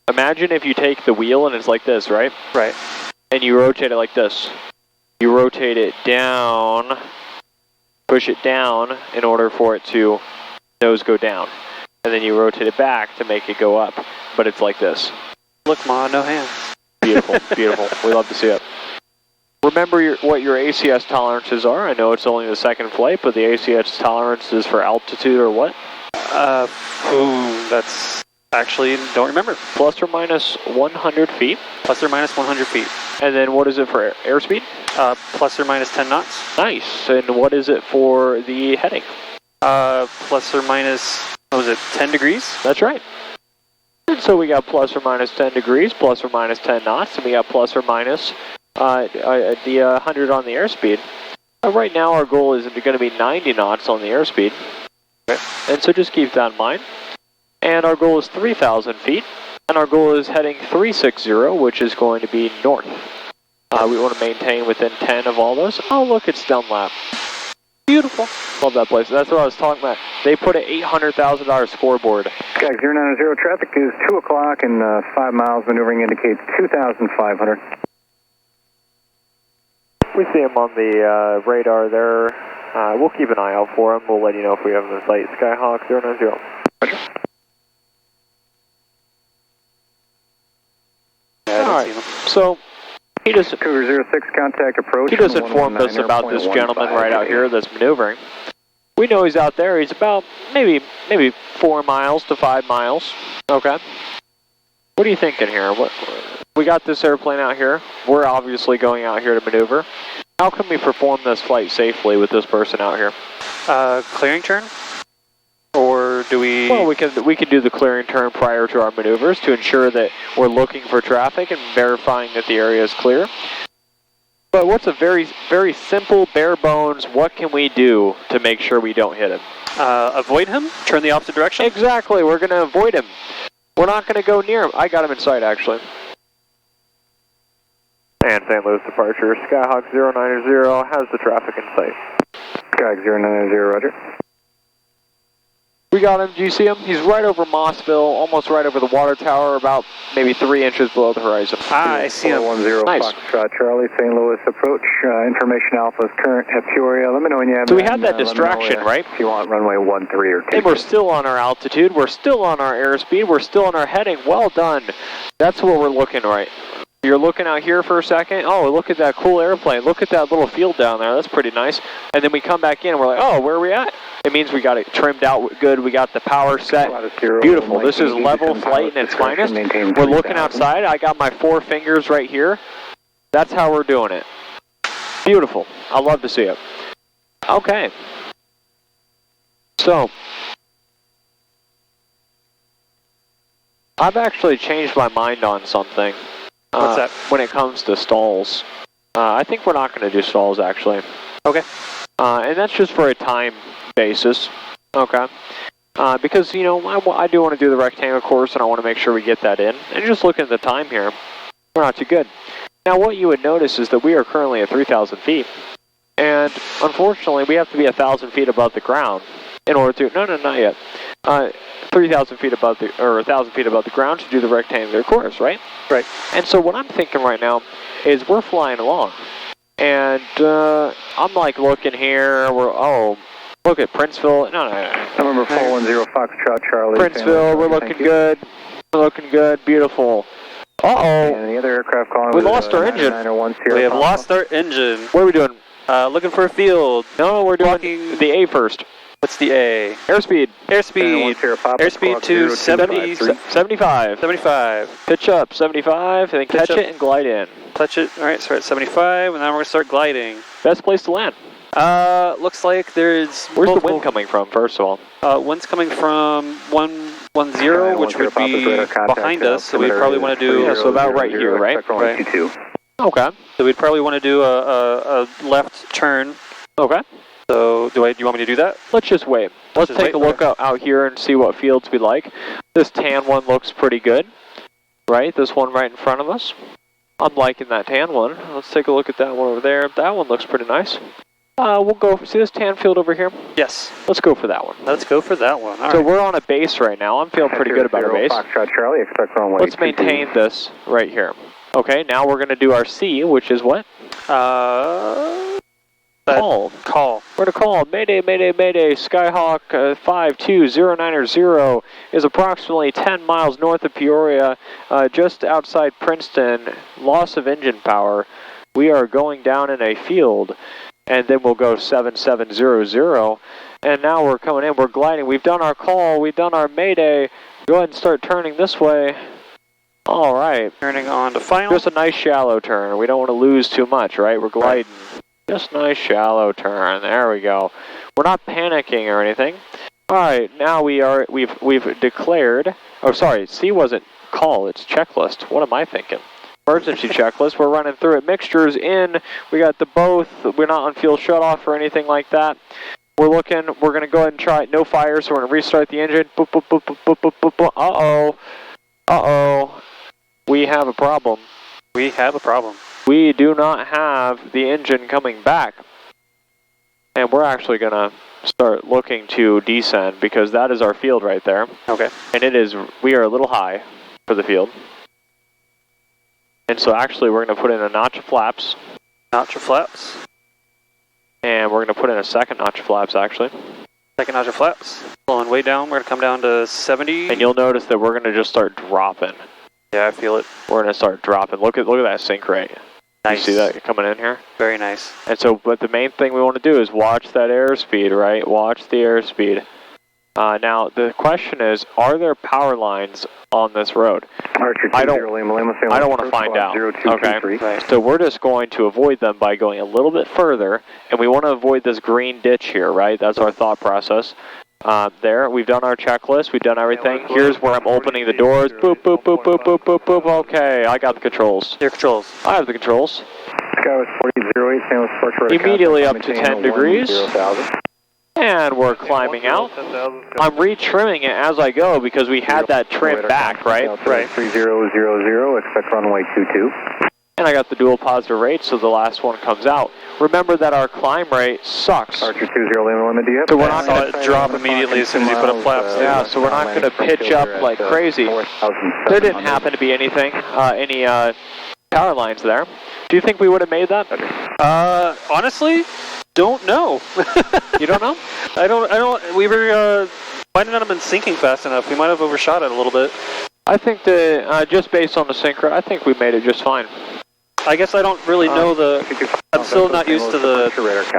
Imagine if you take the wheel and it's like this, right? Right. And you rotate it like this. You rotate it down, push it down in order for it to nose go down. And then you rotate it back to make it go up. But it's like this. Look, Ma, no hands. Beautiful, beautiful. We love to see it. Remember what your ACS tolerances are. I know it's only the second flight, but the ACS tolerance is for altitude or what? That's... Actually, don't remember. Plus or minus 100 feet. Plus or minus 100 feet. And then what is it for airspeed? Plus or minus 10 knots. Nice. And what is it for the heading? Plus or minus, what was it, 10 degrees? That's right. And so we got plus or minus 10 degrees, plus or minus 10 knots, and we got plus or minus the 100 on the airspeed. Right now our goal is going to be 90 knots on the airspeed. Okay. And so just keep that in mind. And our goal is 3,000 feet. And our goal is heading 360, which is going to be north. We want to maintain within 10 of all those. Oh, look, it's Dunlap. Beautiful. Love that place. That's what I was talking about. They put an $800,000 scoreboard. Sky 090, traffic is 2 o'clock and 5 miles. Maneuvering indicates 2,500. We see him on the radar there. We'll keep an eye out for him. We'll let you know if we have him in sight. Skyhawk 090. Yeah, I didn't All see right. them. So he just Cougar 06, contact approach. He just informed us about this gentleman right out here that's maneuvering. We know he's out there. He's about maybe 4 miles to 5 miles. Okay. What are you thinking here? We got this airplane out here. We're obviously going out here to maneuver. How can we perform this flight safely with this person out here? Clearing turn? Or do we... Well, we can do the clearing turn prior to our maneuvers to ensure that we're looking for traffic and verifying that the area is clear. But what's a very, very simple, bare bones, what can we do to make sure we don't hit him? Avoid him? Turn the opposite direction? Exactly, we're going to avoid him. We're not going to go near him. I got him in sight, actually. And St. Louis departure, Skyhawk 090 has the traffic in sight. Skyhawk 090, roger. We got him. Do you see him? He's right over Mossville, almost right over the water tower, about maybe 3 inches below the horizon. Ah, I see him. 410 Nice. Foxtrot Charlie, St. Louis approach. Information Alpha is current at Peoria. Let me know when you have. So we had that distraction, right? If you want runway 13 or 2. And we're still on our altitude. We're still on our airspeed. We're still on our heading. Well done. That's where we're looking right. You're looking out here for a second. Oh, look at that cool airplane. Look at that little field down there. That's pretty nice. And then we come back in and we're like, oh, where are we at? It means we got it trimmed out good. We got the power set. Beautiful. This is level flight in its finest. We're looking outside. I got my 4 fingers right here. That's how we're doing it. Beautiful. I love to see it. Okay. So, I've actually changed my mind on something. What's that? When it comes to stalls. I think we're not going to do stalls, actually. Okay. And that's just for a time basis. Okay. Because, you know, I do want to do the rectangle course, and I want to make sure we get that in. And just looking at the time here, we're not too good. Now, what you would notice is that we are currently at 3,000 feet. And, unfortunately, we have to be 1,000 feet above the ground in order to... No, not yet. 3,000 feet above the... Or 1,000 feet above the ground to do the rectangular course, right? Right. And so what I'm thinking right now is we're flying along. And I'm like looking here, look at Princeville. No. Number 410 Foxtrot Charlie. Princeville, we're looking good. We're looking good, beautiful. Uh-oh. And the other aircraft calling. We lost our engine. We have lost our engine. What are we doing? Looking for a field. No, we're doing Blocking the A first. What's the A? Airspeed. Airspeed to 75. 75. Pitch up, 75, and then Pitch catch up. it and glide in. Touch it. All right, so we're at 75, and then we're going to start gliding. Best place to land. Looks like there's... Where's the wind coming from, first of all? Wind's coming from 110, which would be behind us, so we probably want to do... Yeah, so about right here, right? Right. Okay. So we'd probably want to do a left turn. Okay. So do you want me to do that? Let's just wait. Let's just take a look out here and see what fields we like. This tan one looks pretty good, right? This one right in front of us. I'm liking that tan one. Let's take a look at that one over there. That one looks pretty nice. We'll go, see this tan field over here? Yes. Let's go for that one. Let's go for that one. All so right. we're on a base right now. I'm feeling pretty good about our base. Foxtrot Charlie, expect runway. Let's maintain this right here. Okay, now we're going to do our C, which is what? Call. We're going to call. Mayday, mayday, mayday. Skyhawk 52090 is approximately 10 miles north of Peoria, just outside Princeton. Loss of engine power. We are going down in a field, and then we'll go 7700. And now we're coming in. We're gliding. We've done our call. We've done our mayday. Go ahead and start turning this way. All right. Turning on to final. Just a nice shallow turn. We don't want to lose too much, right? We're gliding. Just nice shallow turn. There we go. We're not panicking or anything. All right, now we've declared. Oh, sorry, C wasn't call. It's checklist. What am I thinking? Emergency checklist. We're running through it. Mixtures in. We got the both. We're not on fuel shutoff or anything like that. We're looking. We're gonna go ahead and try it. No fire, so we're gonna restart the engine. Boop, boop, boop, boop, boop, boop, boop, boop. Uh-oh. Uh-oh. We have a problem. We have a problem. We do not have the engine coming back. And we're actually gonna start looking to descend because that is our field right there. Okay. And we are a little high for the field. And so actually we're gonna put in a notch of flaps. Notch of flaps. And we're gonna put in a second notch of flaps actually. Second notch of flaps. Flowing way down. We're gonna come down to 70. And you'll notice that we're gonna just start dropping. Yeah, I feel it. We're gonna start dropping. Look at that sink rate. Nice. You see that coming in here? Very nice. And so, but the main thing we want to do is watch that airspeed, right? Watch the airspeed. Now, the question is, are there power lines on this road? Archer I don't 20 Lima Lima, want to find out. Okay. Right. So we're just going to avoid them by going a little bit further, and we want to avoid this green ditch here, right? That's our thought process. There, we've done our checklist, we've done everything. Here's where I'm opening the doors. Boop, boop, boop, boop, boop, boop, boop. Okay, I got the controls. Your controls. I have the controls. Skywest 4008, San Luis Park Road. Immediately up to 10 degrees. And we're climbing out. I'm re-trimming it as I go because we had that trim back, right? Right. 3000, expect runway 22. And I got the dual positive rate, so the last one comes out. Remember that our climb rate sucks. Archer 20 Lima Lima, do you have? So we're not going to drop immediately as soon as you put up flaps. Yeah, so we're not going to pitch up like crazy. There didn't happen to be anything, any power lines there. Do you think we would have made that? Honestly, don't know. You don't know? I don't, we were, might not have been sinking fast enough. We might have overshot it a little bit. I think that, just based on the sync rate, I think we made it just fine. I guess I don't really know I'm still not used to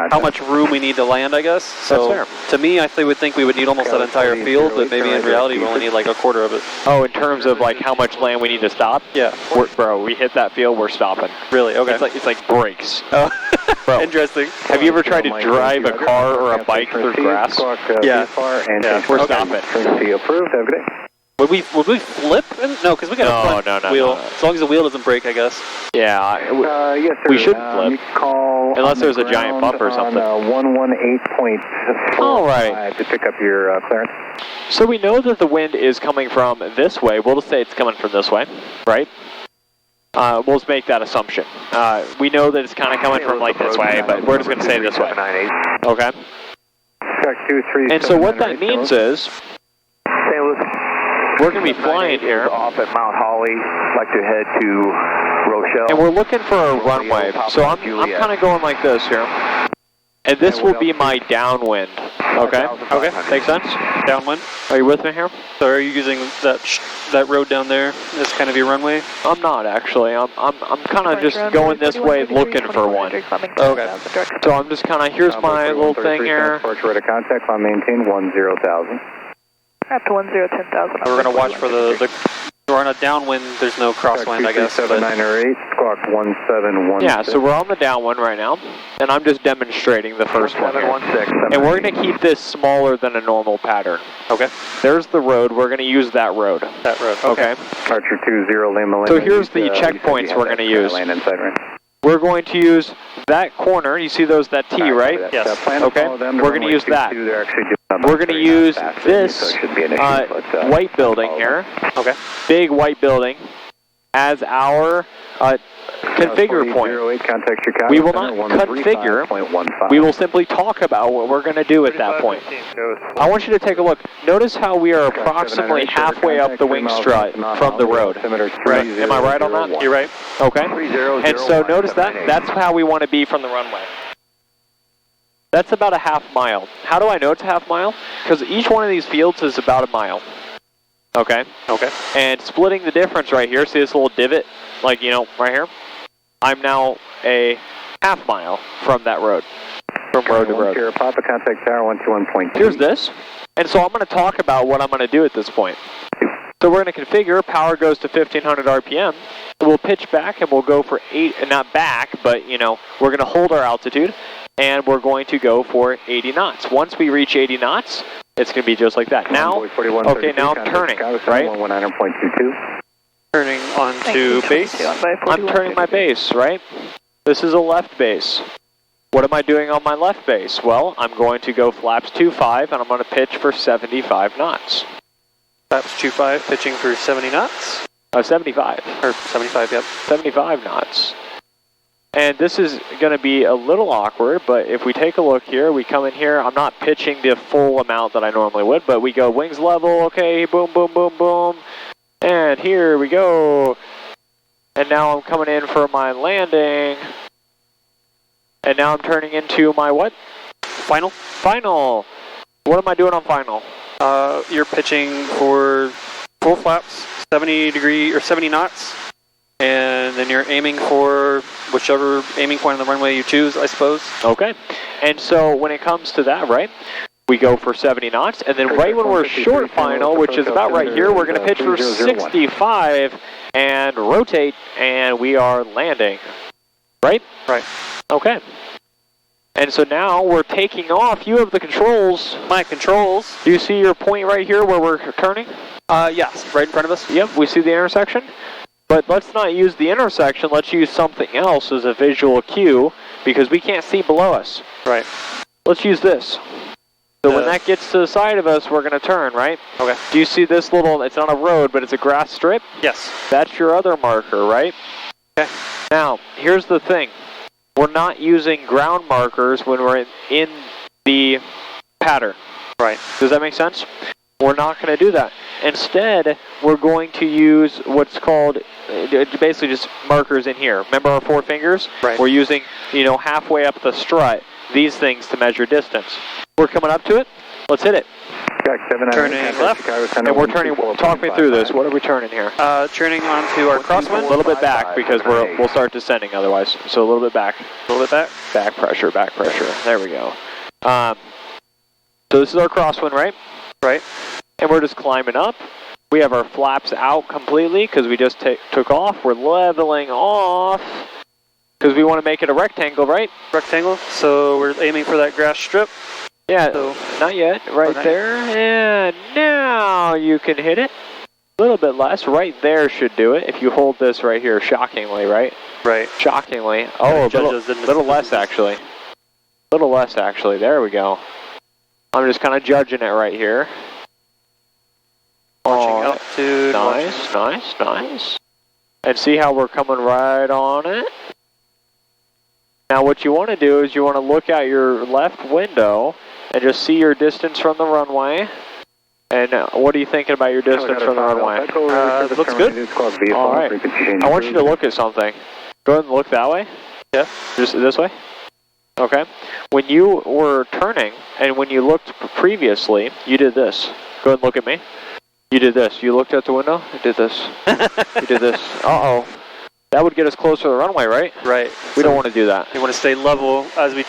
how much room we need to land, I guess. So to me, I would think we would need almost that entire field, but maybe in reality we only need like a quarter of it. Oh, in terms of like how much land we need to stop? Yeah. Bro, we hit that field, we're stopping. Really? Okay. It's like brakes. Oh, bro. Interesting. Have you ever tried to drive a car or a bike through grass? Yeah. We're stopping. Approved. Have a good day. Would we flip? No, because we got a front wheel. No. As long as the wheel doesn't break, I guess. Yeah, Yes, sir. we shouldn't flip. You call unless there's a giant bump or something. On 118.45 All right. to pick up your clearance. So we know that the wind is coming from this way. We'll just say it's coming from this way, right? We'll just make that assumption. We know that it's kind of coming from like this way, but we're just going to say this way. Okay? And so what that means is we're going to be flying here. Off at Mount Holly, like to head to Rochelle. And we're looking for a runway. So I'm kind of going like this here. And this will be my downwind. Okay? Okay. Makes sense? Downwind. Are you with me here? So are you using that road down there as kind of your runway? I'm not actually. I'm kind of just going this way looking for one. Okay. So I'm just kind of, here's my little thing here. Departure to contact, climb maintain 10,000. Up to 10,000. We're going to watch for the we're on a downwind, there's no crosswind, I guess. 7908, squawk 1716. Yeah, so we're on the downwind right now, and I'm just demonstrating the first one here. And we're going to keep this smaller than a normal pattern. Okay. There's the road, we're going to use that road. That road, okay. Archer 20 Lima Lima. So here's the checkpoints we're going to use. Land inside, right? We're going to use that corner, you see that T, right? Yes. Okay, we're going to use that. We're going to use this white building here, okay, big white building, as our configure point. We will not configure, we will simply talk about what we're going to do at that point. I want you to take a look. Notice how we are approximately halfway up the wing strut from the road. Right. Am I right on that? You're right. Okay. And so notice that's how we want to be from the runway. That's about a half mile. How do I know it's a half mile? Because each one of these fields is about a mile. Okay? Okay. And splitting the difference right here, see this little divot, like, right here? I'm now a half mile from that road, from road to road. Papa, contact tower 121.2. Here's this. And so I'm going to talk about what I'm going to do at this point. So we're going to configure, power goes to 1500 RPM. We'll pitch back and we'll go for 8, not back, but, we're going to hold our altitude. and we're going to go for 80 knots. Once we reach 80 knots, it's going to be just like that. Now, okay, now I'm turning, right? 119.22. Turning onto base. I'm turning my base, right? This is a left base. What am I doing on my left base? Well, I'm going to go flaps 2.5, and I'm going to pitch for 75 knots. Flaps 2.5, pitching for 70 knots? 75. Or 75, yep. 75 knots. And this is going to be a little awkward, but if we take a look here, we come in here, I'm not pitching the full amount that I normally would, but we go wings level, okay, boom, boom, boom, boom, and here we go. And now I'm coming in for my landing, and now I'm turning into my what? Final? Final. What am I doing on final? You're pitching for full flaps, 70 knots. And then you're aiming for whichever aiming point on the runway you choose, I suppose. Okay. And so when it comes to that, right, we go for 70 knots, and then right when we're short final, which is about right here, we're going to pitch for 65 and rotate, and we are landing. Right? Right. Okay. And so now we're taking off. You have the controls. My controls. Do you see your point right here where we're turning? Yes, right in front of us. Yep, we see the intersection. But let's not use the intersection, let's use something else as a visual cue, because we can't see below us. Right. Let's use this. So when that gets to the side of us, we're going to turn, right? Okay. Do you see this little, it's not a road, but it's a grass strip? Yes. That's your other marker, right? Okay. Now, here's the thing. We're not using ground markers when we're in the pattern. Right. Does that make sense? We're not going to do that. Instead, we're going to use what's called basically just markers in here. Remember our 4 fingers? Right. We're using, halfway up the strut, these things to measure distance. We're coming up to it. Let's hit it. Turning left. And we're turning, talk me through this. What are we turning here? Turning onto our crosswind. A little bit back because we'll start descending otherwise. So a little bit back. A little bit back. Back pressure, back pressure. There we go. So this is our crosswind, right? Right. And we're just climbing up. We have our flaps out completely because we just took off. We're leveling off because we want to make it a rectangle, right? Rectangle. So we're aiming for that grass strip. Yeah, so, not yet. Right there. And now you can hit it. A little bit less. Right there should do it. If you hold this right here, shockingly, right? Right. Shockingly. Oh, a little less actually. A little less actually. There we go. I'm just kind of judging it right here. Watching altitude. Nice, nice, nice. And see how we're coming right on it? Now what you want to do is you want to look out your left window and just see your distance from the runway. And what are you thinking about your distance from the runway? Looks good. All right. I want you to look at something. Go ahead and look that way. Yeah. Just this way? Okay. When you were turning and when you looked previously, you did this. Go ahead and look at me. You did this. You looked out the window. You did this. You did this. Uh-oh. That would get us closer to the runway, right? Right. We don't want to do that. You want to stay level as we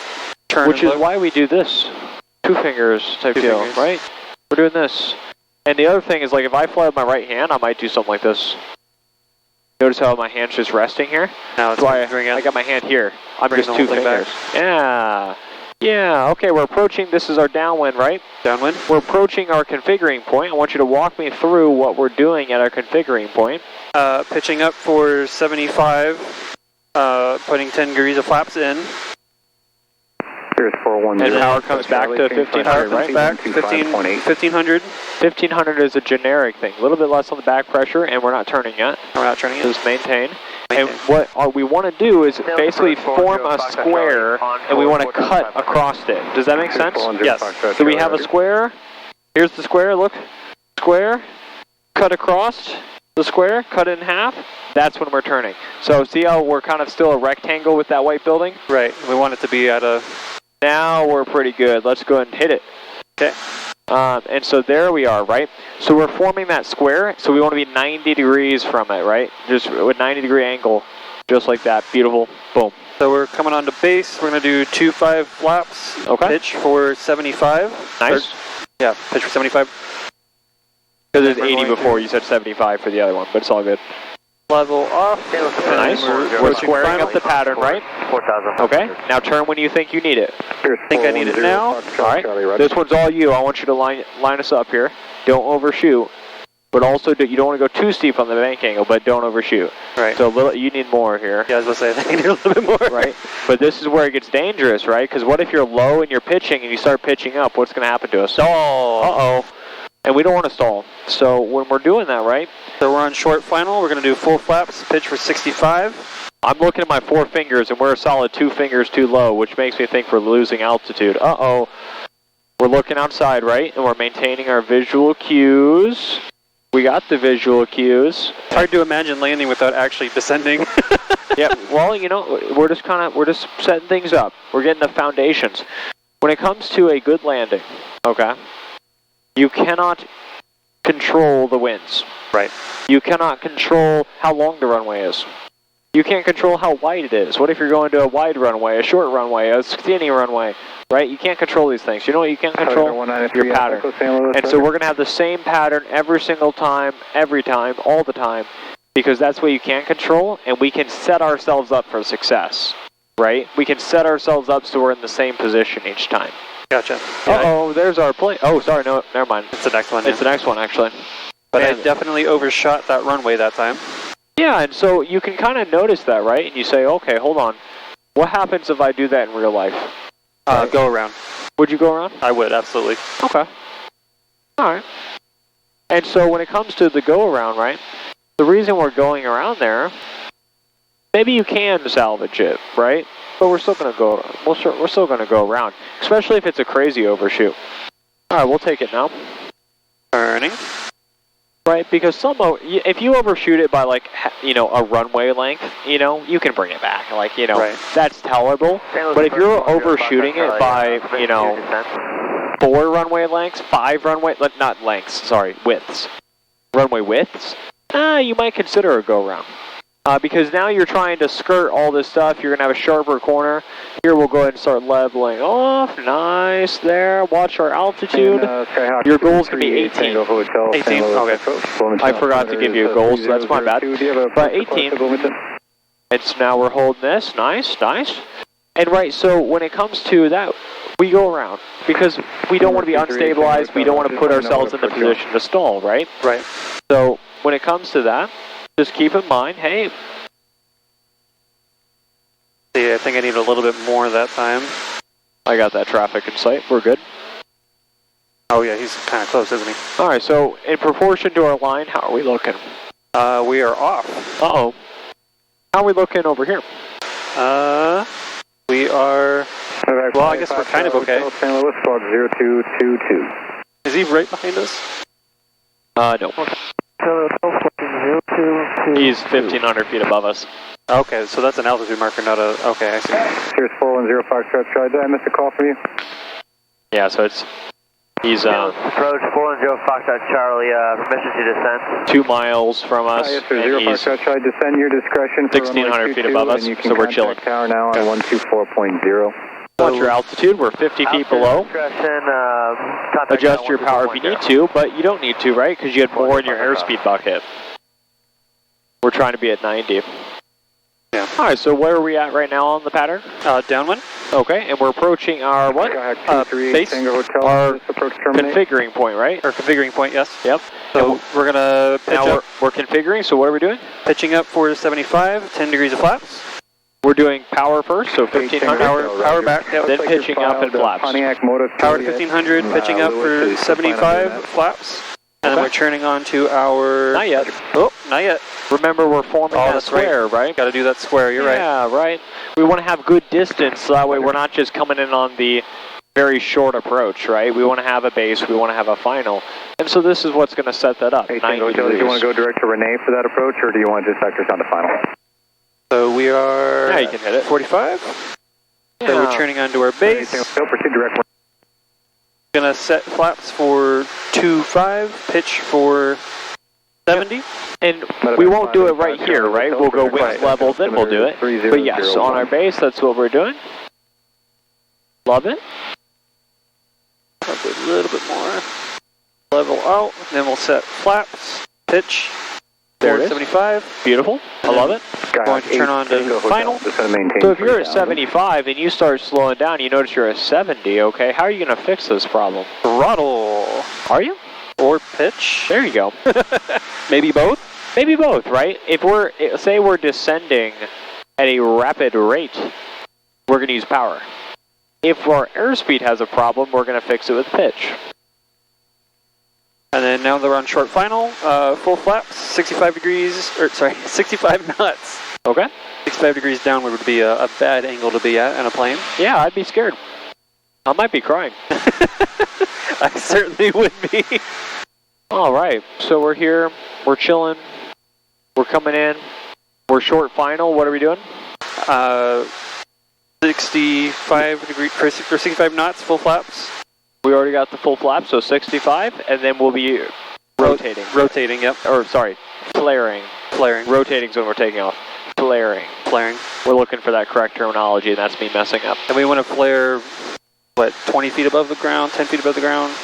turn. Which is why we do this. 2 fingers type deal, right? We're doing this. And the other thing is, like, if I fly with my right hand, I might do something like this. Notice how my hand's just resting here? Now it's I got my hand here. I'm just 2 fingers. Yeah. Yeah, okay, we're approaching, this is our downwind, right? Downwind. We're approaching our configuring point. I want you to walk me through what we're doing at our configuring point. Pitching up for 75, putting 10 degrees of flaps in. Here's 410. And power comes back to 1500, right? Back 1500. 1500 is a generic thing. A little bit less on the back pressure, and we're not turning yet. We're not turning yet. Just maintain. And what we want to do is basically form a square, and we want to cut across it. Does that make sense? Yes. So we have a square. Here's the square, look. Square, cut across the square, cut it in half. That's when we're turning. So see how we're kind of still a rectangle with that white building? Right. We want it to be at a... Now we're pretty good. Let's go ahead and hit it. Okay. And so there we are, right? So we're forming that square, so we want to be 90 degrees from it, right? Just with 90-degree angle, just like that. Beautiful. Boom. So we're coming on to base. We're going to do 2.5 flaps. Okay. Pitch for 75. Nice. Yeah, pitch for 75. Because it's 80 before, you said 75 for the other one, but it's all good. level off. Nice. We're squaring up the pattern, right? 4,000. Okay. Now turn when you think you need it. I think I need it now. All right. This one's all you. I want you to line us up here. Don't overshoot. But also, you don't want to go too steep on the bank angle, but don't overshoot. Right. So you need more here. Yeah, I was going to say, I think I need a little bit more. Right. But this is where it gets dangerous, right? Because what if you're low and you're pitching and you start pitching up? What's going to happen to us? Stall. Uh-oh. And we don't want to stall. So when we're doing that, right? So we're on short final. We're going to do full flaps, pitch for 65. I'm looking at my 4 fingers, and we're a solid 2 fingers too low, which makes me think we're losing altitude. Uh-oh. We're looking outside, right? And we're maintaining our visual cues. We got the visual cues. It's hard to imagine landing without actually descending. Yeah, well, we're just setting things up. We're getting the foundations. When it comes to a good landing, okay, you cannot control the winds. Right. You cannot control how long the runway is. You can't control how wide it is. What if you're going to a wide runway, a short runway, a skinny runway, right? You can't control these things. You know what you can't control? Your pattern. And so we're going to have the same pattern every single time, every time, all the time, because that's what you can't control, and we can set ourselves up for success, right? We can set ourselves up so we're in the same position each time. Gotcha. Uh-oh, there's our plane. Oh, sorry, no, never mind. It's the next one. It's the next one, actually. But I definitely overshot that runway that time. Yeah, and so you can kind of notice that, right? And you say, okay, hold on. What happens if I do that in real life? Go around. Would you go around? I would, absolutely. Okay. All right. And so when it comes to the go around, right? The reason we're going around there, maybe you can salvage it, right? But we're still going to go. We're still going to go around, especially if it's a crazy overshoot. All right, we'll take it now. Turning. Right, because if you overshoot it by a runway length, you can bring it back. Right. That's tolerable. But if you're overshooting it by, 4 runway lengths, 5 runway, not lengths, sorry, widths. Runway widths, you might consider a go-around. Because now you're trying to skirt all this stuff. You're going to have a sharper corner. Here we'll go ahead and start leveling off. Nice there. Watch our altitude. Your goal's going to be 18. 18, okay. I forgot to give you a goal, so that's my bad. But 18. And so now we're holding this. Nice, nice. And right, so when it comes to that, we go around. Because we don't want to be unstabilized. We don't want to put ourselves in the position to stall, right? Right. So when it comes to that, just keep in mind, hey. See, I think I need a little bit more that time. I got that traffic in sight. We're good. Oh yeah, he's kind of close, isn't he? All right, so in proportion to our line, how are we looking? We are off. Uh-oh. How are we looking over here? We are... Well, I guess we're kind of okay. St. Louis, squawk 0222. Is he right behind us? No. He's 1,500 feet above us. Okay, so that's an altitude marker, not a... Okay, I see. Here's 410 Foxtrot Charlie. Did I miss a call from you? Yeah, so he's approach 410 Foxtrot Charlie, permission to descend. 2 miles from us, Yes, sir, and he's Foxtrot Charlie, descend your discretion for 1,600 feet above us, so we're chilling. Tower now on 124.0. Watch your altitude, we're 50 feet below. Adjust your power if you need to, but you don't need to, right? Because you had more in your airspeed bucket. We're trying to be at 90. Yeah. All right, so where are we at right now on the pattern? Downwind. Okay, and we're approaching our what? Base. Our configuring point, right? Our configuring point, yes. Yep. So we're going to pitch now up. we're configuring, so what are we doing? Pitching up for 75, 10 degrees of flaps. We're doing power first, so 1,500. Power back, yep. Then pitching up and flaps. Power to 1,500, pitching up for 75 flaps. And then we're turning on to our... Not yet. Oh, not yet. Remember, we're forming that square, right? Got to do that square, you're right. Yeah, right. We want to have good distance, so that way we're not just coming in on the very short approach, right? We want to have a base, we want to have a final. And so this is what's going to set that up. 90 degrees. Do you want to go direct to Renee for that approach, or do you want to just factor us on to final? So we are... Yeah, you can hit it. 45. Yeah. So we're turning onto our base. No, proceed direct. Gonna set flaps for 25, pitch for 70. And we won't do it right here, right? We'll go wind level, then we'll do it. But yes, on our base, that's what we're doing. Love it. A little bit more. Level out, then we'll set flaps, pitch, There it is. 475. Beautiful. I love it. Going to turn on to final. So if you're at 75 and you start slowing down, you notice you're at 70, okay? How are you going to fix this problem? Throttle. Are you? Or pitch. There you go. Maybe both? Maybe both, right? If we're, say we're descending at a rapid rate, we're going to use power. If our airspeed has a problem, we're going to fix it with pitch. And then now they're on short final, full flaps, 65 degrees, or sorry, 65 knots. Okay. 65 degrees downward would be a bad angle to be at in a plane. Yeah, I'd be scared. I might be crying. I certainly would be. All right, so we're here, we're chilling, we're coming in, we're short final. What are we doing? 65 degrees, for 65 knots, full flaps. We already got the full flap, so 65, and then we'll be rotating. Rotating, yep. Or, sorry, flaring. Flaring. Rotating's when we're taking off. Flaring. Flaring. We're looking for that correct terminology, and that's me messing up. And we want to flare, what, 20 feet above the ground, 10 feet above the ground?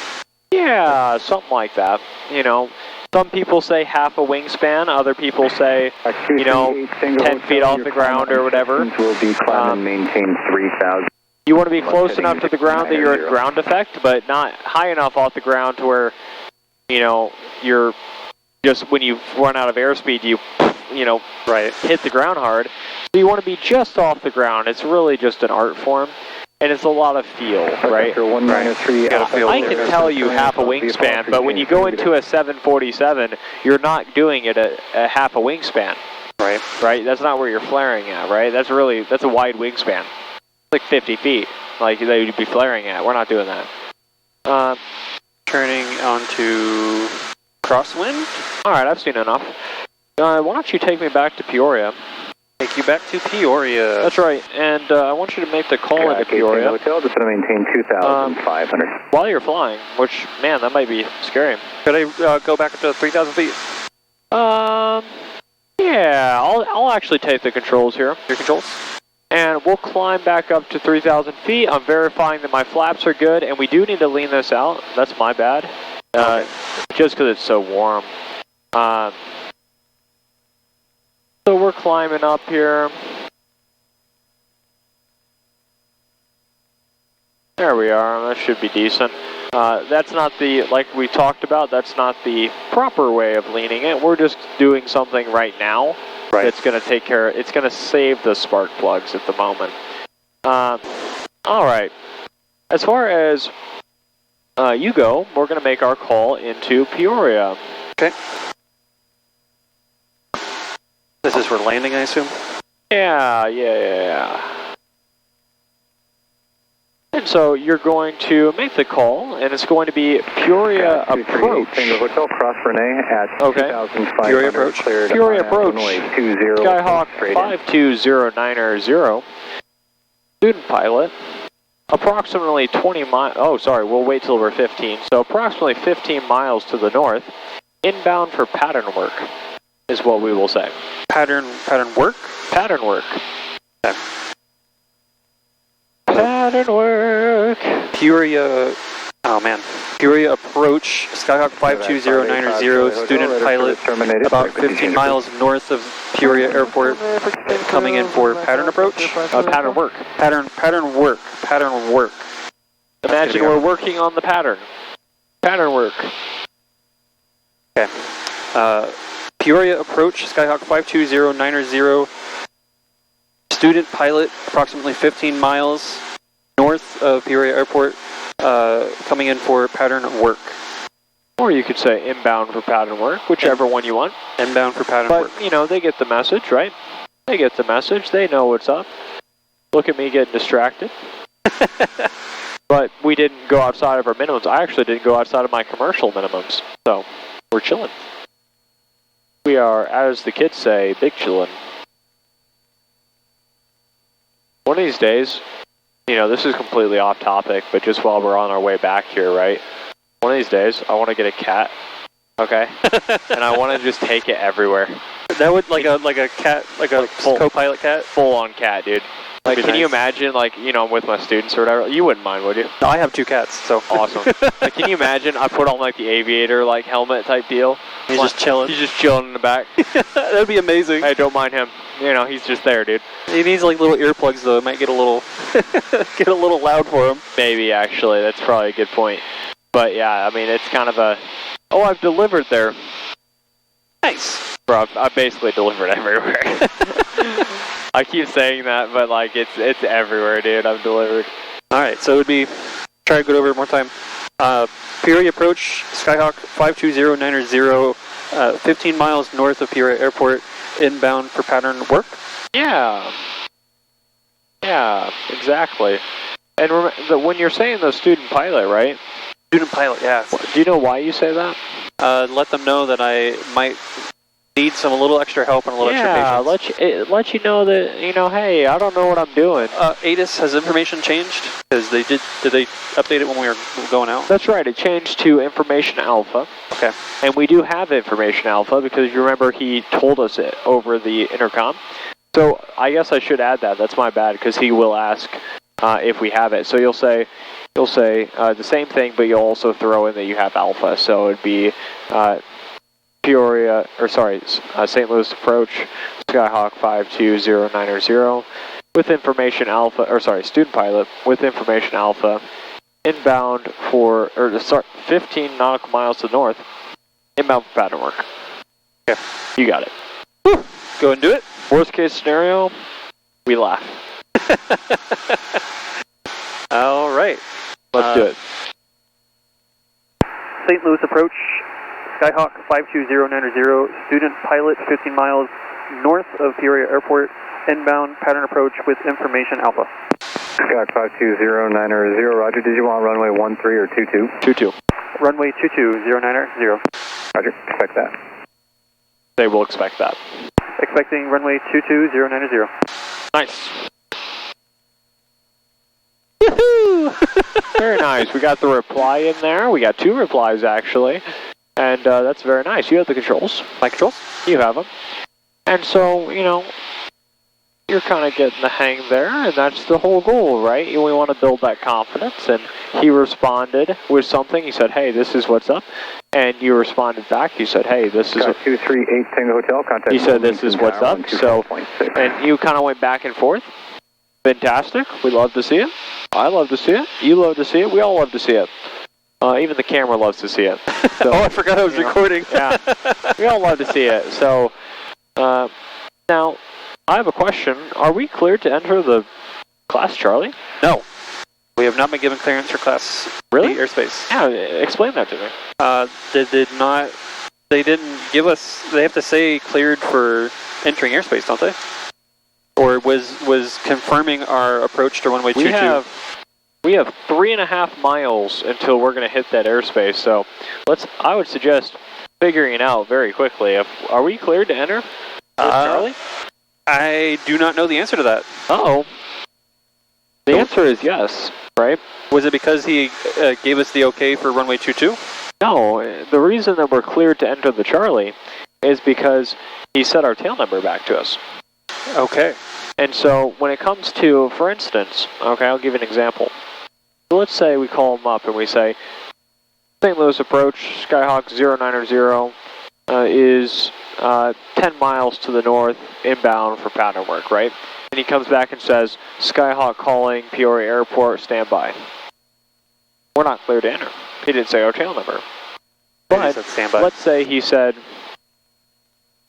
Yeah, something like that. You know, some people say half a wingspan, other people say, you know, 10 feet off the ground or whatever. Will be climb and maintain 3,000. You want to be close enough to the ground that you're at ground effect, but not high enough off the ground to where, you know, you're just, when you run out of airspeed, you know, right, hit the ground hard. So you want to be just off the ground. It's really just an art form, and it's a lot of feel, right? I can tell you half a wingspan, but when you go into a 747, you're not doing it at a half a wingspan. Right. Right? That's not where you're flaring at, right? That's a wide wingspan. Like 50 feet, like they would be flaring at. We're not doing that. Turning onto crosswind. All right, I've seen enough. Why don't you take me back to Peoria? Take you back to Peoria. That's right, and I want you to make the call into Peoria. Hotel, just going to maintain 2,500. While you're flying, which, man, that might be scary. Could I go back up to 3,000 feet? Yeah, I'll actually take the controls here. Your controls? And we'll climb back up to 3,000 feet. I'm verifying that my flaps are good, and we do need to lean this out. That's my bad. Okay. Just because it's so warm. So we're climbing up here. There we are. That should be decent. That's not the, like we talked about, that's not the proper way of leaning it. We're just doing something right now. Right. It's going to take care, it's going to save the spark plugs at the moment. All right. As far as you go, we're going to make our call into Peoria. Okay. This is for landing, I assume? Yeah. And so you're going to make the call, and it's going to be Peoria approach. Hotel Cross Renee at 2,500. Peoria approach. Peoria approach. Skyhawk 52090. Student pilot. Approximately 20 miles. Oh, sorry. We'll wait till we're 15. So approximately 15 miles to the north. Inbound for pattern work is what we will say. Pattern work? Pattern work. Okay. Pattern work. Peoria, oh man. Peoria approach, Skyhawk 52090, student pilot, about 15 miles north of Peoria Airport, coming in for pattern approach? Pattern work. Pattern work. Imagine we're working on the pattern. Pattern work. Okay. Peoria approach, Skyhawk 52090, student pilot, approximately 15 miles north of Peoria Airport, coming in for pattern work. Or you could say inbound for pattern work, whichever one you want. Inbound for pattern work. But, you know, they get the message, right? They get the message. They know what's up. Look at me getting distracted. But we didn't go outside of our minimums. I actually didn't go outside of my commercial minimums. So, we're chilling. We are, as the kids say, big chillin'. One of these days, you know, this is completely off topic, but just while we're on our way back here, right? One of these days, I want to get a cat, okay? And I want to just take it everywhere. That would like a cat, like a co-pilot cat. Full on cat, dude. Like, can you imagine, like, you know, I'm with my students or whatever? You wouldn't mind, would you? No, I have 2 cats, so. Awesome. Like, can you imagine? I put on, like, the aviator, like, helmet type deal. He's just chilling. He's just chilling in the back. That'd be amazing. Hey, don't mind him. You know, he's just there, dude. He needs, like, little earplugs, though. It might get a little, get a little loud for him. Maybe, actually. That's probably a good point. But, yeah, I mean, it's kind of a... Oh, I've delivered there. Nice. Bro, I've basically delivered everywhere. I keep saying that, but like it's everywhere, dude. I've delivered. All right, so it would be, try to go over it more time. Peoria approach, Skyhawk 52090, 15 miles north of Peoria Airport, inbound for pattern work. Yeah. Yeah, exactly. And when you're saying the student pilot, right? Student pilot, yeah. Do you know why you say that? Let them know that I might need a little extra help and a little extra patience. Yeah, let you know that, you know, hey, I don't know what I'm doing. ATIS, has information changed? Because did they update it when we were going out? That's right, it changed to Information Alpha. Okay. And we do have Information Alpha because you remember he told us it over the intercom. So I guess I should add that. That's my bad because he will ask if we have it. So you'll say the same thing, but you'll also throw in that you have Alpha. So it'd be Peoria, or sorry, St. Louis approach, Skyhawk 52090 with Information Alpha, or sorry, student pilot with Information Alpha, inbound for, 15 nautical miles to the north, inbound for pattern work. Okay. You got it. Whew. Go and do it. Worst case scenario, we laugh. All right. Let's do it. St. Louis approach, Skyhawk 52090, student pilot 15 miles north of Peoria Airport, inbound pattern approach with Information Alpha. Skyhawk 52090, roger. Did you want runway 13 or 22? 22. Runway 22090. Roger, expect that. They will expect that. Expecting runway 22090. Nice. Woohoo! Very nice. We got the reply in there. We got 2 replies, actually. And that's very nice. You have the controls. My controls? You have them. And so, you know, you're kind of getting the hang there, and that's the whole goal, right? We want to build that confidence, and he responded with something. He said, hey, this is what's up. And you responded back. You said, hey, this is... 238 Tango Hotel, contact... He said, this is what's up. So, and you kind of went back and forth. Fantastic. We love to see it. I love to see it. You love to see it. We all love to see it. Even the camera loves to see it. So, oh, I forgot I was recording. Yeah, we all love to see it. So, now, I have a question. Are we cleared to enter the Class Charlie? No. We have not been given clearance for Class really? B airspace. Yeah, explain that to me. They didn't give us, they have to say cleared for entering airspace, don't they? Or was confirming our approach to runway 22? We have 3.5 miles until we're going to hit that airspace, so I would suggest figuring it out very quickly. Are we cleared to enter Charlie? I do not know the answer to that. Uh-oh. The answer is yes, right? Was it because he gave us the okay for runway 22? No, the reason that we're cleared to enter the Charlie is because he set our tail number back to us. Okay. And so when it comes to, for instance, okay, I'll give you an example. So let's say we call him up and we say, St. Louis approach, Skyhawk 090 is 10 miles to the north, inbound for pattern work, right? And he comes back and says, Skyhawk calling Peoria Airport, standby. We're not clear to enter. He didn't say our tail number. But let's say he said,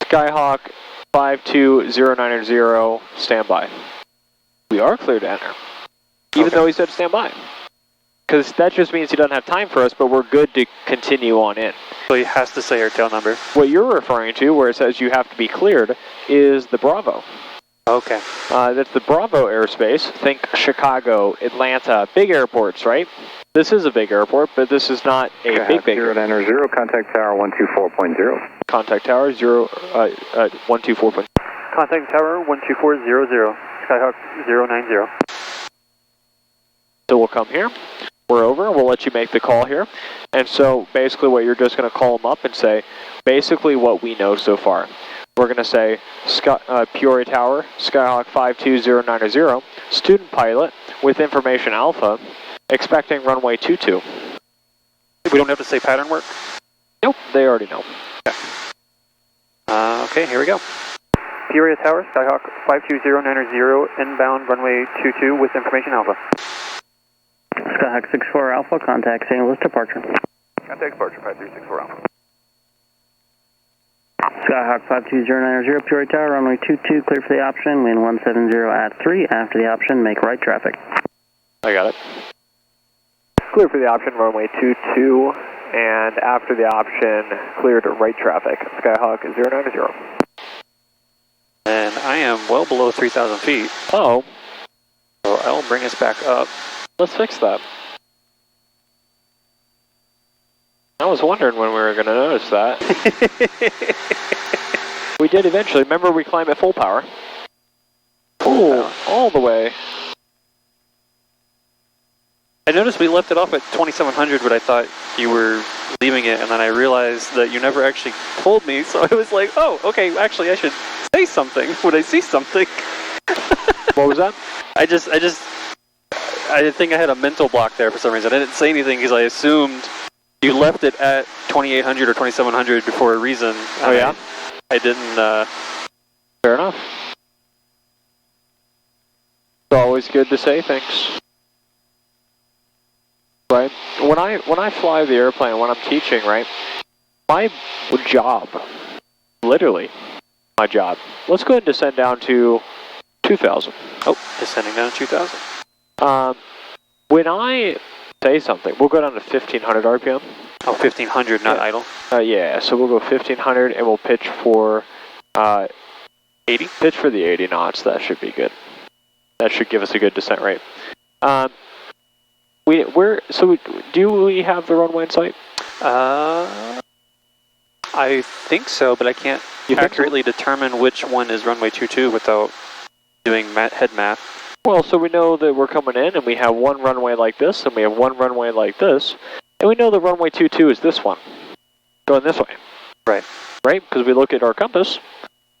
Skyhawk 52090, standby. We are clear to enter, even though he said standby. Because that just means he doesn't have time for us, but we're good to continue on in. So he has to say our tail number. What you're referring to, where it says you have to be cleared, is the Bravo. Okay. That's the Bravo airspace. Think Chicago, Atlanta, big airports, right? This is a big airport, but this is not a big airport. 090, contact tower 124.0. Contact tower 124. Contact tower 12400, Skyhawk 090. So we'll come here. We're over. We'll let you make the call here. And so basically what you're just going to call them up and say, basically what we know so far. we're going to say Peoria Tower, Skyhawk 52090, student pilot with information alpha, expecting runway 22. We don't have to say pattern work? Nope, they already know. Okay, here we go. Peoria Tower, Skyhawk 52090, inbound runway 22 with information alpha. Skyhawk 64 Alpha, contact St. Louis departure. Contact departure 5364 Alpha. Skyhawk 52090, Peoria Tower, runway 22, clear for the option, wind 170 at 3, after the option, make right traffic. I got it. Clear for the option, runway 22, and after the option, clear to right traffic. Skyhawk 090. And I am well below 3,000 feet. Oh, So I'll bring us back up. let's fix that. I was wondering when we were going to notice that. We did eventually. Remember, we climb at full power. All the way. I noticed we left it off at 2,700, but I thought you were leaving it, and then I realized that you never actually told me, so I was like, oh, okay, actually I should say something when I see something. What was that? I think I had a mental block there for some reason. I didn't say anything because I assumed you left it at 2,800 or 2,700 for a reason. Oh, yeah? I didn't, Fair enough. It's always good to say things. Right? When I fly the airplane, when I'm teaching, right, my job, literally my job, let's go ahead and descend down to 2,000. Oh, descending down to 2,000. When I say something, we'll go down to 1,500 RPM. Oh, 1,500, not idle. Yeah, so we'll go 1,500 and we'll pitch for 80? Pitch for the 80 knots. That should be good. That should give us a good descent rate. Do we have the runway in sight? I think so, but I can't accurately determine which one is runway 22 without doing head math. Well, so we know that we're coming in and we have one runway like this and we have one runway like this. And we know that runway 22 is this one. Going this way. Right. Right? Because we look at our compass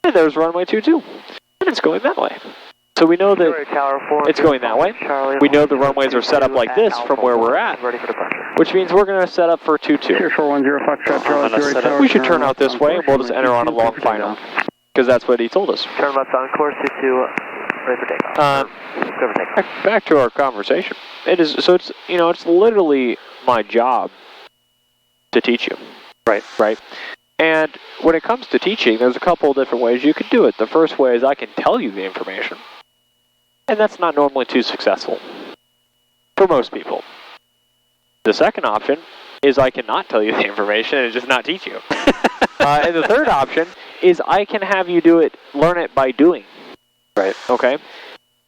and there's runway 22. And it's going that way. So we know that it's going that way. We know the runways are set up like this from where we're at. Which means we're going to set up for 22. 410 Foxtrot Charlie Tower. We should turn out this way and we'll just enter on a long final. Because that's what he told us. Turn left on course 22, ready for takeoff. Back to our conversation. It's literally my job to teach you. Right. Right. And when it comes to teaching, there's a couple of different ways you can do it. The first way is I can tell you the information. And that's not normally too successful for most people. The second option is I cannot tell you the information and just not teach you. And the third option is I can have you learn it by doing. Right. Okay?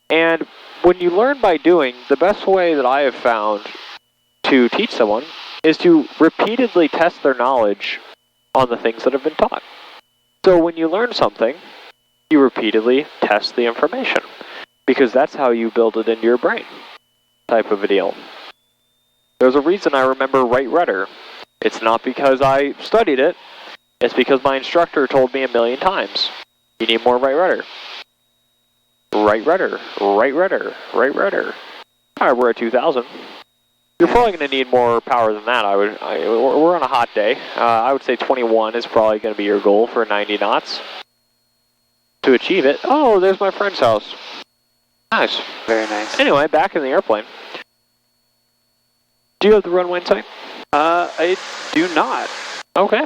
And when you learn by doing, the best way that I have found to teach someone is to repeatedly test their knowledge on the things that have been taught. So when you learn something, you repeatedly test the information, because that's how you build it into your brain, type of a deal. There's a reason I remember right rudder. It's not because I studied it, it's because my instructor told me a million times, you need more right rudder. Right rudder, right rudder, right rudder. Alright, we're at 2,000. You're probably going to need more power than that. We're on a hot day. I would say 21 is probably going to be your goal for 90 knots. To achieve it. Oh, there's my friend's house. Nice. Very nice. Anyway, back in the airplane. Do you have the runway in sight? I do not. Okay.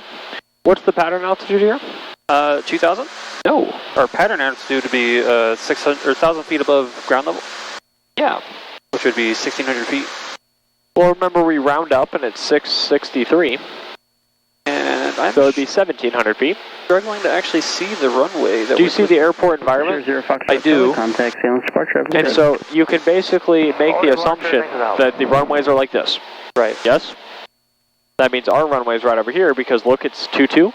What's the pattern altitude here? 2,000? No. Our pattern altitude would be 600 or 1,000 feet above ground level. Yeah. Which would be 1,600 feet. Well, remember we round up and it's 663. And I'm So it'd be 1,700 feet. struggling to actually see the runway. Do you see the airport environment? I do. Contact St. Louis departure. And so you can basically make the assumption that the runways are like this. Right. Yes? That means our runway's right over here because look, it's 22.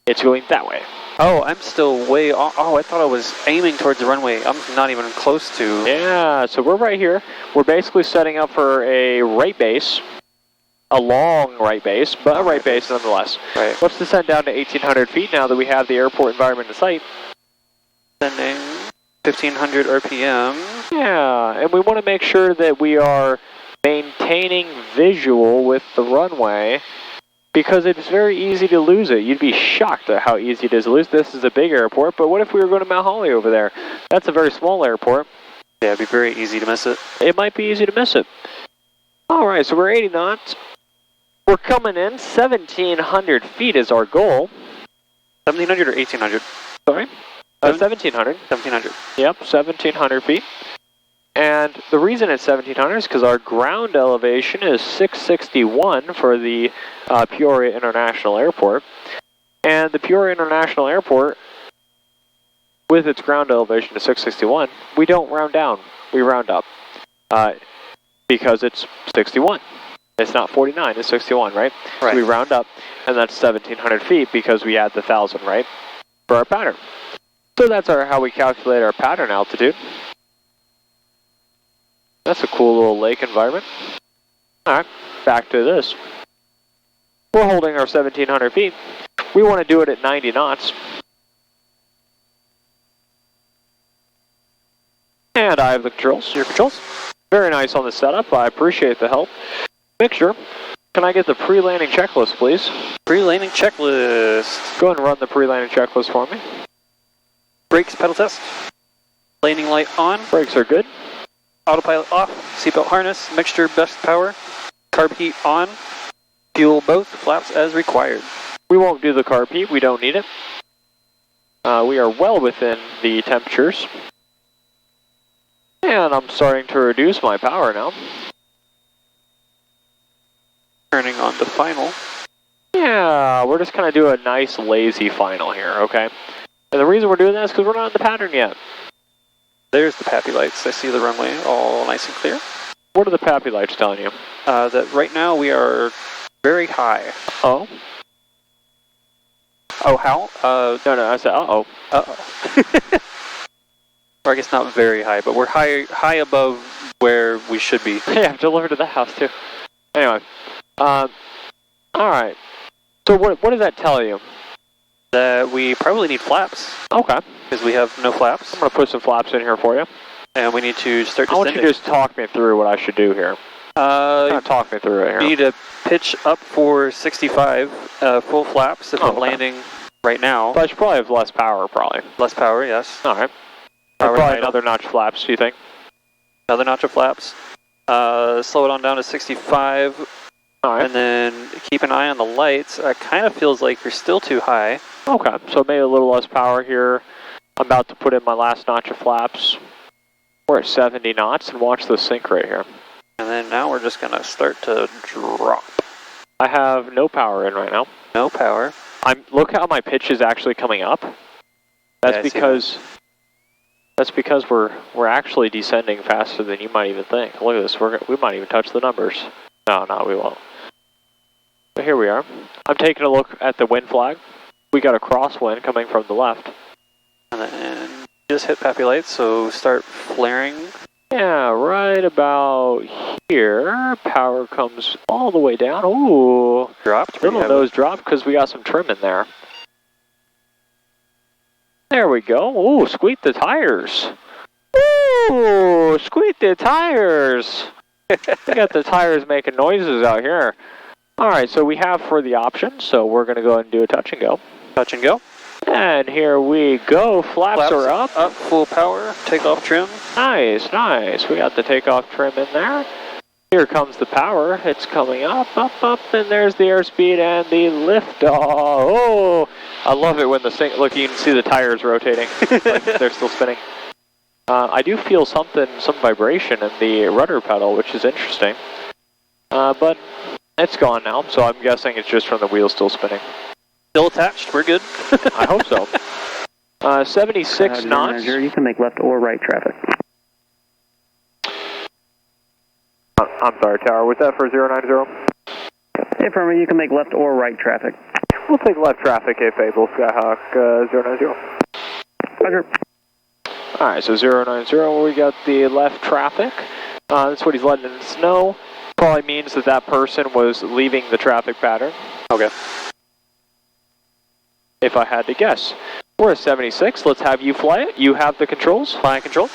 It's going that way. Oh, I'm still way off. Oh, I thought I was aiming towards the runway. I'm not even close to. Yeah, so we're right here. We're basically setting up for a right base. a long right base, but a right base nonetheless. Right. Let's descend down to 1,800 feet now that we have the airport environment in sight. Sending 1,500 RPM. Yeah, and we want to make sure that we are maintaining visual with the runway, because it's very easy to lose it. You'd be shocked at how easy it is to lose. This is a big airport, but what if we were going to Mount Holly over there? That's a very small airport. Yeah, it'd be very easy to miss it. It might be easy to miss it. All right, so we're 80 knots. We're coming in. 1,700 feet is our goal. 1,700 or 1,800? Sorry? 1,700. 1,700. Yep, 1,700 feet. And the reason it's 1,700 is because our ground elevation is 661 for the Peoria International Airport. And the Peoria International Airport, with its ground elevation to 661, we don't round down, we round up. Because it's 61. It's not 49, it's 61, right? Right. So we round up, and that's 1,700 feet because we add the 1,000, right? For our pattern. So that's how we calculate our pattern altitude. That's a cool little lake environment. Alright, back to this. We're holding our 1,700 feet. We want to do it at 90 knots. And I have the controls. Your controls? Very nice on the setup. I appreciate the help. Mixture, can I get the pre-landing checklist, please? Pre-landing checklist. Go ahead and run the pre-landing checklist for me. Brakes, pedal test. Landing light on. Brakes are good. Autopilot off. Seatbelt harness. Mixture, best power. Carb heat on. Fuel both flaps as required. We won't do the carb heat. We don't need it. We are well within the temperatures. And I'm starting to reduce my power now. Turning on to final. Yeah, we're just going to do a nice lazy final here, okay? And the reason we're doing that is because we're not in the pattern yet. There's the PAPI lights. I see the runway all nice and clear. What are the PAPI lights telling you? That right now we are very high. Oh? Oh, how? No, I said uh-oh. Uh-oh. Or I guess not very high, but we're high above where we should be. Yeah, I've delivered to the house too. Anyway, alright. So what does that tell you? That we probably need flaps. Okay. Because we have no flaps. I'm going to put some flaps in here for you. And we need to start descending. I want you to just talk me through what I should do here. Talk me through it here. You need to pitch up for 65 full flaps if we're landing right now. But I should probably have less power, probably. Less power, yes. Alright. Probably another notch flaps, do you think? Another notch of flaps. Slow it on down to 65. Alright. And then keep an eye on the lights. It kind of feels like you're still too high. Okay, so maybe a little less power here. I'm about to put in my last notch of flaps. We're at 70 knots, and watch this sink right here. And then now we're just going to start to drop. I have no power in right now. No power. Look how my pitch is actually coming up. That's because we're actually descending faster than you might even think. Look at this. We might even touch the numbers. No, we won't. But here we are. I'm taking a look at the wind flag. We got a crosswind coming from the left. And then just hit PAPI lights, so start flaring. Yeah, right about here. Power comes all the way down. Ooh. Dropped. Little nose drop because we got some trim in there. There we go. Ooh, squeak the tires. Ooh, squeak the tires. We got the tires making noises out here. Alright, so we have for the option, so we're going to go ahead and do a touch and go. Touch and go. And here we go. Flaps are up. Up, full power. Takeoff trim. Nice, nice. We got the takeoff trim in there. Here comes the power. It's coming up, and there's the airspeed and the liftoff. Oh, I love it when the sink. Look, you can see the tires rotating. Like they're still spinning. I do feel some vibration in the rudder pedal, which is interesting. But it's gone now, so I'm guessing it's just from the wheel still spinning. Still attached. We're good. I hope so. 76 knots. You can make left or right traffic. I'm sorry, Tower. Was that for 090? Hey, Firma, you can make left or right traffic. We'll take left traffic if able, Skyhawk 090. Roger. Alright, so 090, we got the left traffic. That's what he's letting us know. Probably means that that person was leaving the traffic pattern. Okay. If I had to guess. We're at 76. Let's have you fly it. You have the controls. Flying control.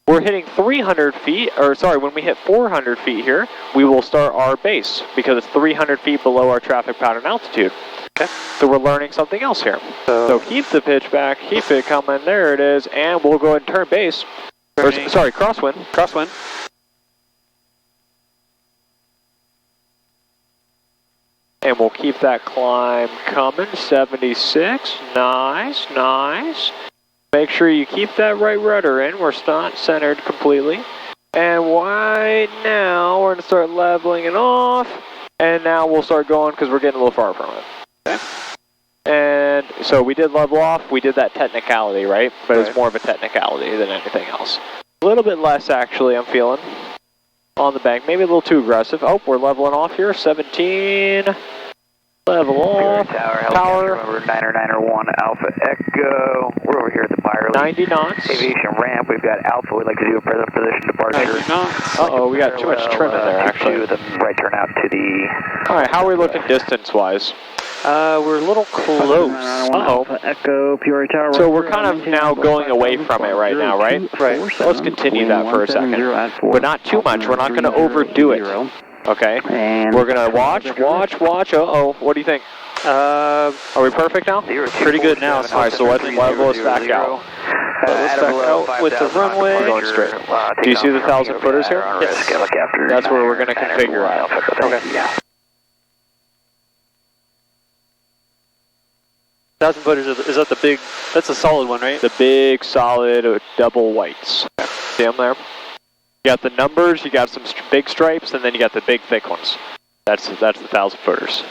We're hitting 300 feet, or sorry, when we hit 400 feet here, we will start our base because it's 300 feet below our traffic pattern altitude. Okay. So we're learning something else here. So keep the pitch back, keep it coming, there it is, and we'll go ahead and turn base. Or, sorry, crosswind. Crosswind. And we'll keep that climb coming, 76, nice, nice. Make sure you keep that right rudder in, we're not centered completely. And right now, we're gonna start leveling it off, and now we'll start going because we're getting a little far from it. Okay. And so we did level off, we did that technicality, right? But it's more of a technicality than anything else. A little bit less actually, I'm feeling. On the bank, maybe a little too aggressive. Oh, we're leveling off here, 17. Level off. Power. Over 991 Alpha Echo. We're over here at the Pyro. 90 knots. Aviation ramp. We've got Alpha. We'd like to do a present position departure. Uh-oh, we got too much trim in there, actually. Then right turn out to the... All right, how are we looking distance-wise? We're a little close. Uh-oh. Echo, Peoria Tower. So we're kind of now going away from it right now, right? Right. Let's continue that for a second. But not too much. We're not going to overdo it. Okay. And we're going to watch. Uh-oh. What do you think? Are we perfect now? Pretty good now. All right, so let's level us back out. Let's back out with the runway. We're going straight. Do you see the 1,000 footers here? Yes. That's where we're going to configure out. Okay. 1,000 footers, is that the big, that's a solid one, right? The big, solid, double whites. See them there? You got the numbers, you got some big stripes, and then you got the big, thick ones. That's the 1,000 footers.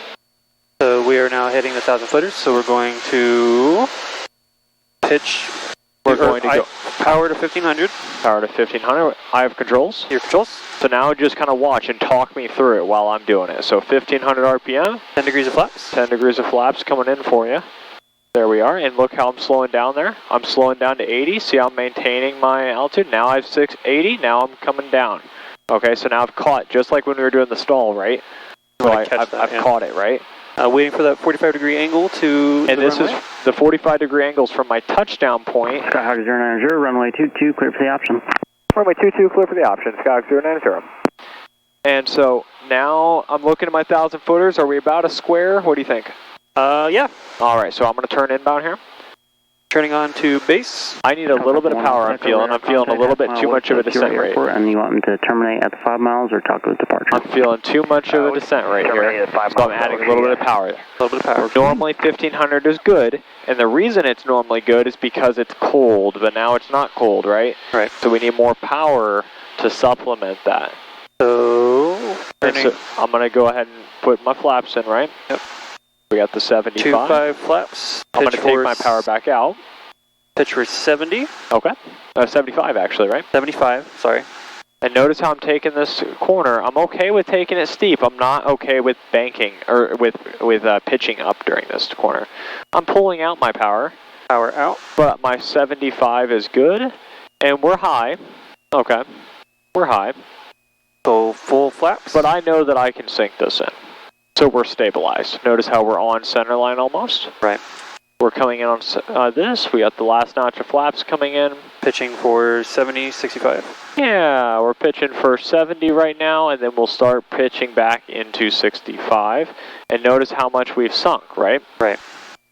So we are now hitting the 1,000 footers, so we're going to pitch. We're going to go power to 1,500. Power to 1,500. I have controls. Your controls. So now just kind of watch and talk me through it while I'm doing it. So 1,500 RPM. 10 degrees of flaps. 10 degrees of flaps coming in for you. There we are, and look how I'm slowing down there. I'm slowing down to 80. See, I'm maintaining my altitude. Now I have 680. Now I'm coming down. Okay, so now I've caught, just like when we were doing the stall, right? So I've caught it, right? Waiting for that 45-degree angle to and this runway. Is the 45-degree angles from my touchdown point. Skyhawk 090, runway 22, clear for the option. Runway 22, clear for the option. Skyhawk 090. And so now I'm looking at my 1,000 footers. Are we about a square? What do you think? Yeah. All right, so I'm going to turn inbound here. Turning on to base. I need a little bit of power, I'm feeling a little bit too much of a descent rate. And you want me to terminate at the 5 miles or talk with departure? I'm feeling too much of a descent rate here, so I'm adding a little bit of power. Normally 1,500 is good, and the reason it's normally good is because it's cold, but now it's not cold, right? Right. So we need more power to supplement that. So I'm going to go ahead and put my flaps in, right? Yep. We got the 75. 25 flaps. I'm going to take my power back out. Pitch for 70. Okay. 75 actually, right? 75, sorry. And notice how I'm taking this corner. I'm okay with taking it steep. I'm not okay with banking, or with pitching up during this corner. I'm pulling out my power. Power out. But my 75 is good. And we're high. Okay. We're high. So full flaps. But I know that I can sink this in. So we're stabilized. Notice how we're on center line almost. Right. We're coming in on this. We got the last notch of flaps coming in. Pitching for 70, 65. Yeah, we're pitching for 70 right now, and then we'll start pitching back into 65. And notice how much we've sunk, right? Right.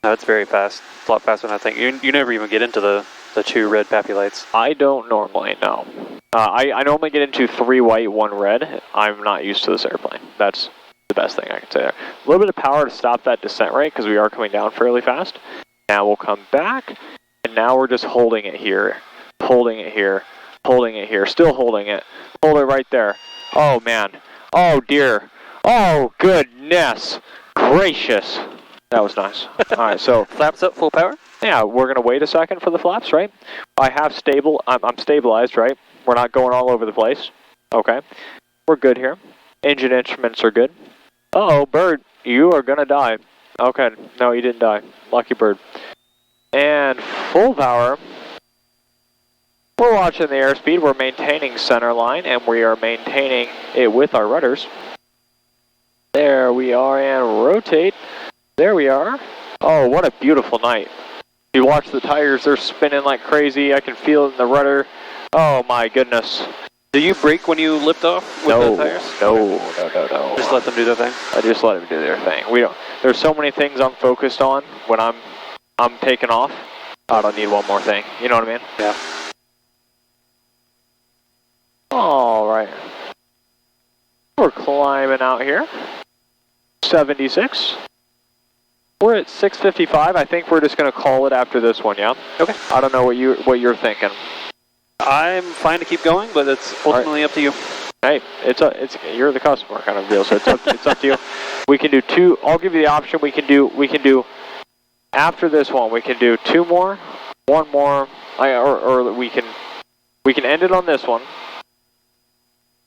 No, it's very fast. A lot faster than I think. You never even get into the two red pappy lights. I don't normally, no. I normally get into 3 white, 1 red. I'm not used to this airplane. That's the best thing I can say there. A little bit of power to stop that descent rate because we are coming down fairly fast. Now we'll come back, and now we're just holding it here, holding it here, holding it here, still holding it. Hold it right there. Oh man. Oh dear. Oh goodness gracious. That was nice. All right, so flaps up, full power. Yeah, we're gonna wait a second for the flaps, right? I have I'm stabilized, right? We're not going all over the place. Okay, we're good here. Engine instruments are good. Uh-oh, bird, you are gonna die. Okay, no, you didn't die. Lucky bird. And full power. We're watching the airspeed. We're maintaining center line, and we are maintaining it with our rudders. There we are, and rotate. There we are. Oh, what a beautiful night. You watch the tires, they're spinning like crazy. I can feel it in the rudder. Oh my goodness. Do you brake when you lift off with the tires? No. Just let them do their thing? I just let them do their thing. There's so many things I'm focused on when I'm taking off. I don't need one more thing. You know what I mean? Yeah. All right. We're climbing out here. 76. We're at 655. I think we're just going to call it after this one, yeah? Okay. I don't know what you're thinking. I'm fine to keep going, but it's ultimately up to you. Hey, you're the customer kind of deal, so it's up to you. We can do two. I'll give you the option. We can do after this one. We can do two more, one more, or we can end it on this one.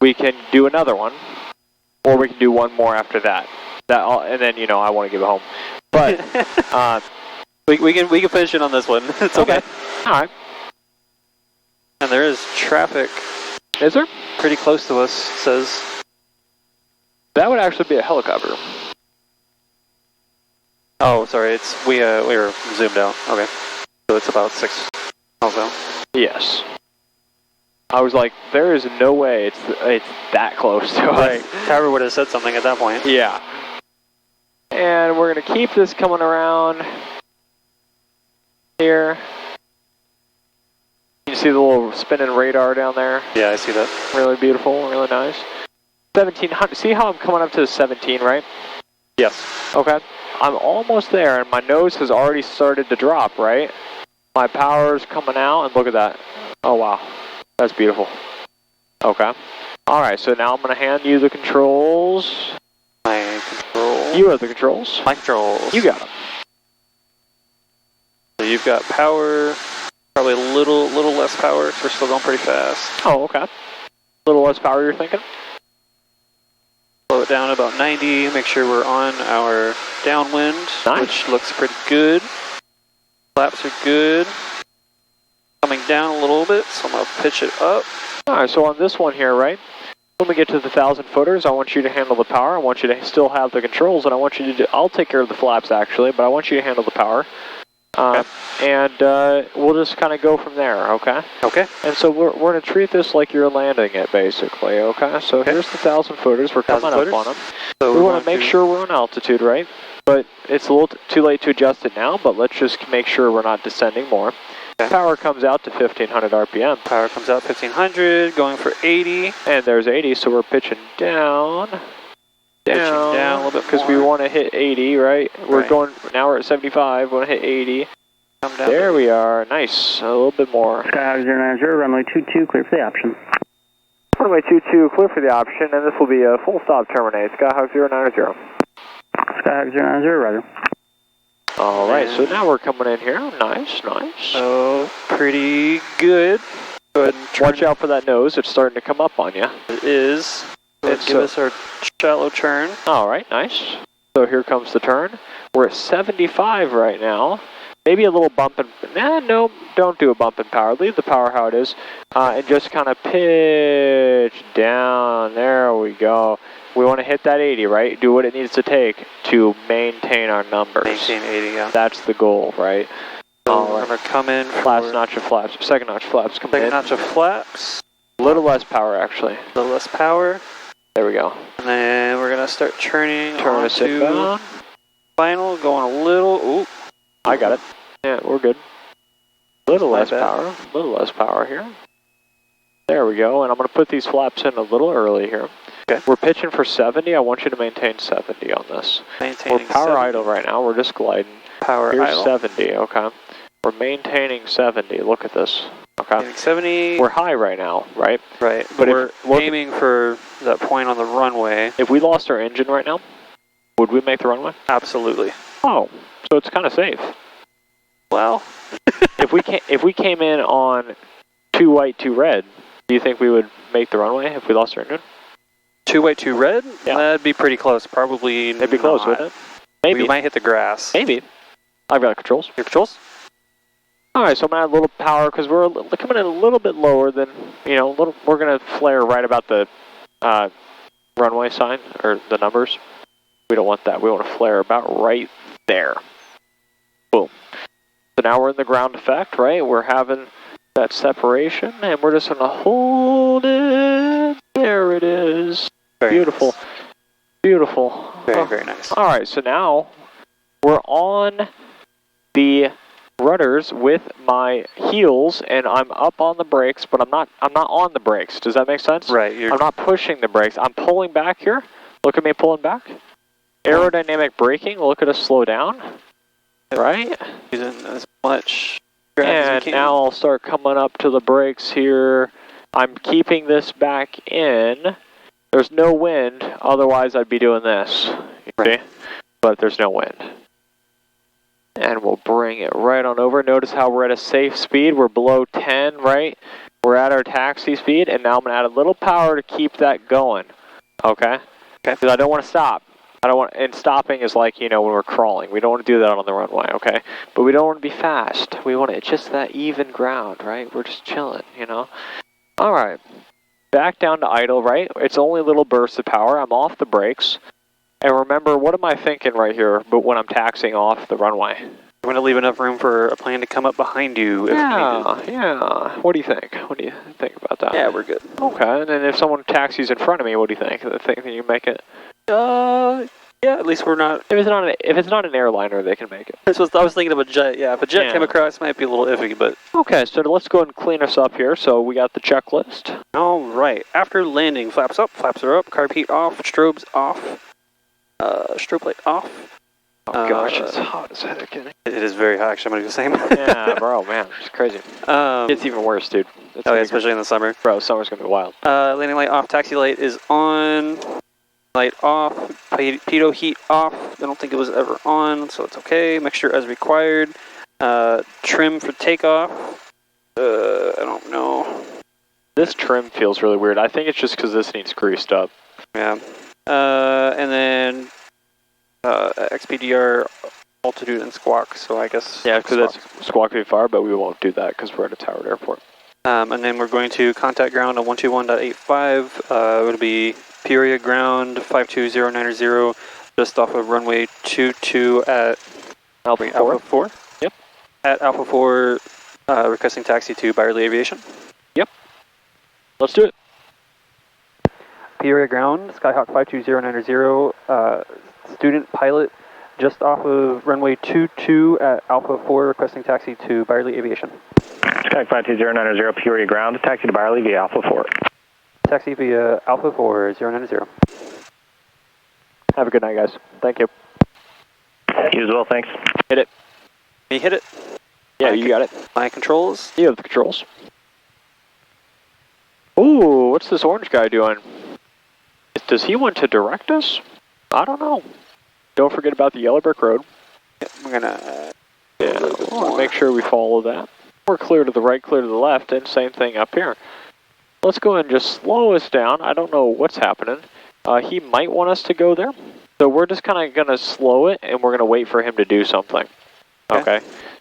We can do another one, or we can do one more after that. And then I want to give it home. But we can finish it on this one. It's okay. All right. And there is traffic. Is there? Pretty close to us, it says. That would actually be a helicopter. Oh, sorry. We were zoomed out. Okay. So it's about 6 miles out. Yes. I was like, there is no way it's that close to us. Right. Tower would have said something at that point. Yeah. And we're going to keep this coming around here. You see the little spinning radar down there? Yeah, I see that. Really beautiful, really nice. 1700. See how I'm coming up to 17, right? Yes. Okay. I'm almost there, and my nose has already started to drop, right? My power's coming out, and look at that. Oh, wow. That's beautiful. Okay. All right, so now I'm going to hand you the controls. My controls. You have the controls. My controls. You got them. So you've got power, probably a little less power, because we're still going pretty fast. Oh, okay. A little less power, you're thinking? Slow it down to about 90, make sure we're on our downwind, nice. Which looks pretty good. Flaps are good. Coming down a little bit, so I'm going to pitch it up. All right, so on this one here, right? When we get to the 1,000 footers, I want you to handle the power. I want you to still have the controls, and I want you to I'll take care of the flaps, actually, but I want you to handle the power. Okay. And we'll just kind of go from there, okay? Okay. And so we're going to treat this like you're landing it, basically, okay? So here's the 1,000 footers. We're coming up on them. So we want to make sure we're on altitude, right? But it's a little too late to adjust it now, but let's just make sure we're not descending more. Okay. Power comes out to 1,500 RPM. Power comes out 1,500, going for 80. And there's 80, so we're pitching down. Pitching down a little bit because we want to hit 80, right? We're going, now we're at 75, we want to hit 80. Come down there we are, nice, a little bit more. Skyhawk 090, runway 22, clear for the option. Runway 22, clear for the option, and this will be a full stop terminate, Skyhawk 090. Skyhawk 090, roger. All right, so now we're coming in here, nice. Oh, pretty good. Go ahead and watch out for that nose, it's starting to come up on you. It is. Give us our shallow turn. All right, nice. So here comes the turn. We're at 75 right now. Maybe a little bump no, don't do a bump in power. Leave the power how it is. And just kind of pitch down. There we go. We want to hit that 80, right? Do what it needs to take to maintain our numbers. Maintain 80, yeah. That's the goal, right? So we're going to come in for... Last notch of flaps. Second notch of flaps. Second notch of flaps. A little less power, actually. A little less power. There we go. And then we're going to start turning Turn us onto final, going a little... Ooh. I got it. Yeah, we're good. A little less power here. There we go, and I'm going to put these flaps in a little early here. Okay. We're pitching for 70. I want you to maintain 70 on this. Maintaining we're power 70. idle right now. We're just gliding. Power Here's idle. 70, okay. We're maintaining 70. Look at this. Okay. 70. We're high right now, right? Right, but we're aiming for that point on the runway. If we lost our engine right now, would we make the runway? Absolutely. Oh, so it's kind of safe. Well, if we came in on 2 white, 2 red, do you think we would make the runway if we lost our engine? 2 white, 2 red? Yeah. That'd be pretty close. Probably It'd be close, wouldn't it? Maybe. We might hit the grass. Maybe. I've got controls. Your controls? All right, so I'm going to add a little power because we're coming in a little bit lower than, we're going to flare right about the runway sign, or the numbers. We don't want that. We want to flare about right there. Boom. So now we're in the ground effect, right? We're having that separation, and we're just going to hold it. There it is. Very Beautiful. Nice. Beautiful. Very, very nice. All right, so now we're on the rudders with my heels, and I'm up on the brakes, but I'm not on the brakes. Does that make sense? Right. I'm not pushing the brakes. I'm pulling back here. Look at me pulling back. Aerodynamic braking. Look at us slow down. Right? Using as much grab as we And can. now I'll start coming up to the brakes here. I'm keeping this back in. There's no wind, otherwise I'd be doing this. You see? But there's no wind. And we'll bring it right on over. Notice how we're at a safe speed. We're below 10, right? We're at our taxi speed, and now I'm going to add a little power to keep that going. Okay? Because I don't want to stop. I don't want, and stopping is like, you know, when we're crawling. We don't want to do that on the runway, okay? But we don't want to be fast. We want it just that even ground, right? We're just chilling, you know? All right. Back down to idle, right? It's only little bursts of power. I'm off the brakes. And remember, what am I thinking right here but when I'm taxiing off the runway? You want to leave enough room for a plane to come up behind you if needed. Yeah. What do you think? What do you think about that? Yeah, we're good. Okay, and then if someone taxis in front of me, what do you think? I think that you make it? Yeah, at least we're not. If it's not an airliner, they can make it. I was thinking of a jet. Yeah, if a jet came across, it might be a little iffy, but. Okay, so let's go ahead and clean us up here. So we got the checklist. All right. After landing, flaps up, flaps are up, carb heat off, strobes off, strobe light off. Oh gosh, it's hot as heck. It is very hot. Actually, I'm gonna do the same. Yeah, bro, man, it's crazy. It's even worse, dude. Yeah, especially in the summer. Bro, summer's gonna be wild. Landing light off, taxi light is on. Light off, pitot heat off. I don't think it was ever on, so it's okay. Mixture as required. Trim for takeoff. I don't know. This trim feels really weird. I think it's just because this needs greased up. Yeah. And then XPDR altitude and squawk. So I guess. Yeah, because that's squawk VFR, but we won't do that because we're at a towered airport. And then we're going to contact ground on 121.85. It'll be Peoria ground 52090, just off of runway 22 at Alpha 4. Yep. At Alpha 4, requesting taxi to Byerly Aviation. Yep. Let's do it. Peoria ground, Skyhawk 52090, student pilot just off of runway 22 at Alpha 4, requesting taxi to Byerly Aviation. Skyhawk 52090, Peoria ground, taxi to Byerly via Alpha 4. Taxi via Alpha 4090. Have a good night, guys. Thank you. You as well, thanks. Hit it. Can you hit it? Yeah, you got it. My controls? You have the controls. Ooh, what's this orange guy doing? Does he want to direct us? I don't know. Don't forget about the yellow brick road. Yeah, we're gonna... Make sure we follow that. We're clear to the right, clear to the left, and same thing up here. Let's go ahead and just slow us down. I don't know what's happening. He might want us to go there. So we're just kind of going to slow it, and we're going to wait for him to do something. Okay.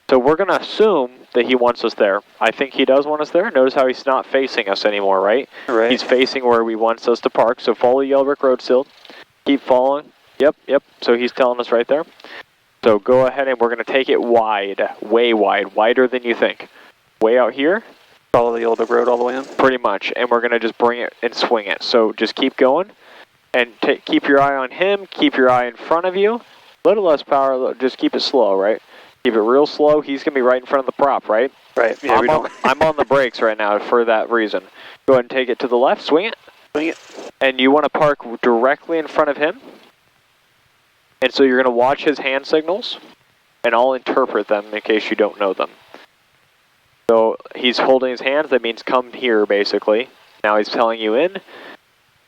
So we're going to assume that he wants us there. I think he does want us there. Notice how he's not facing us anymore, right? Right. He's facing where he wants us to park. So follow Yellow Brick Road still. Keep following. Yep. So he's telling us right there. So go ahead and we're going to take it wide, way wide, wider than you think. Way out here. Follow the Yellow Brick Road all the way in? Pretty much, and we're going to just bring it and swing it. So just keep going, and keep your eye on him, keep your eye in front of you. A little less power, just keep it slow, right? Keep it real slow. He's going to be right in front of the prop, right? Right, yeah, I'm on the brakes right now for that reason. Go ahead and take it to the left, swing it. Swing it. And you want to park directly in front of him. And so you're going to watch his hand signals, and I'll interpret them in case you don't know them. So he's holding his hands, that means come here, basically. Now he's telling you in.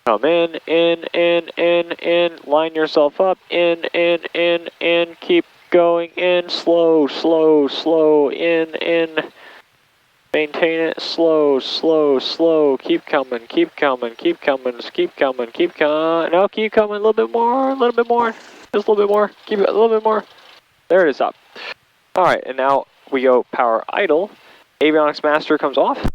Come in, line yourself up, in, keep going, in, slow, in. Maintain it, slow, keep coming. No, keep coming, a little bit more, just a little bit more, keep it a little bit more. There it is, up. All right, and now we go power idle. Avionics master comes off.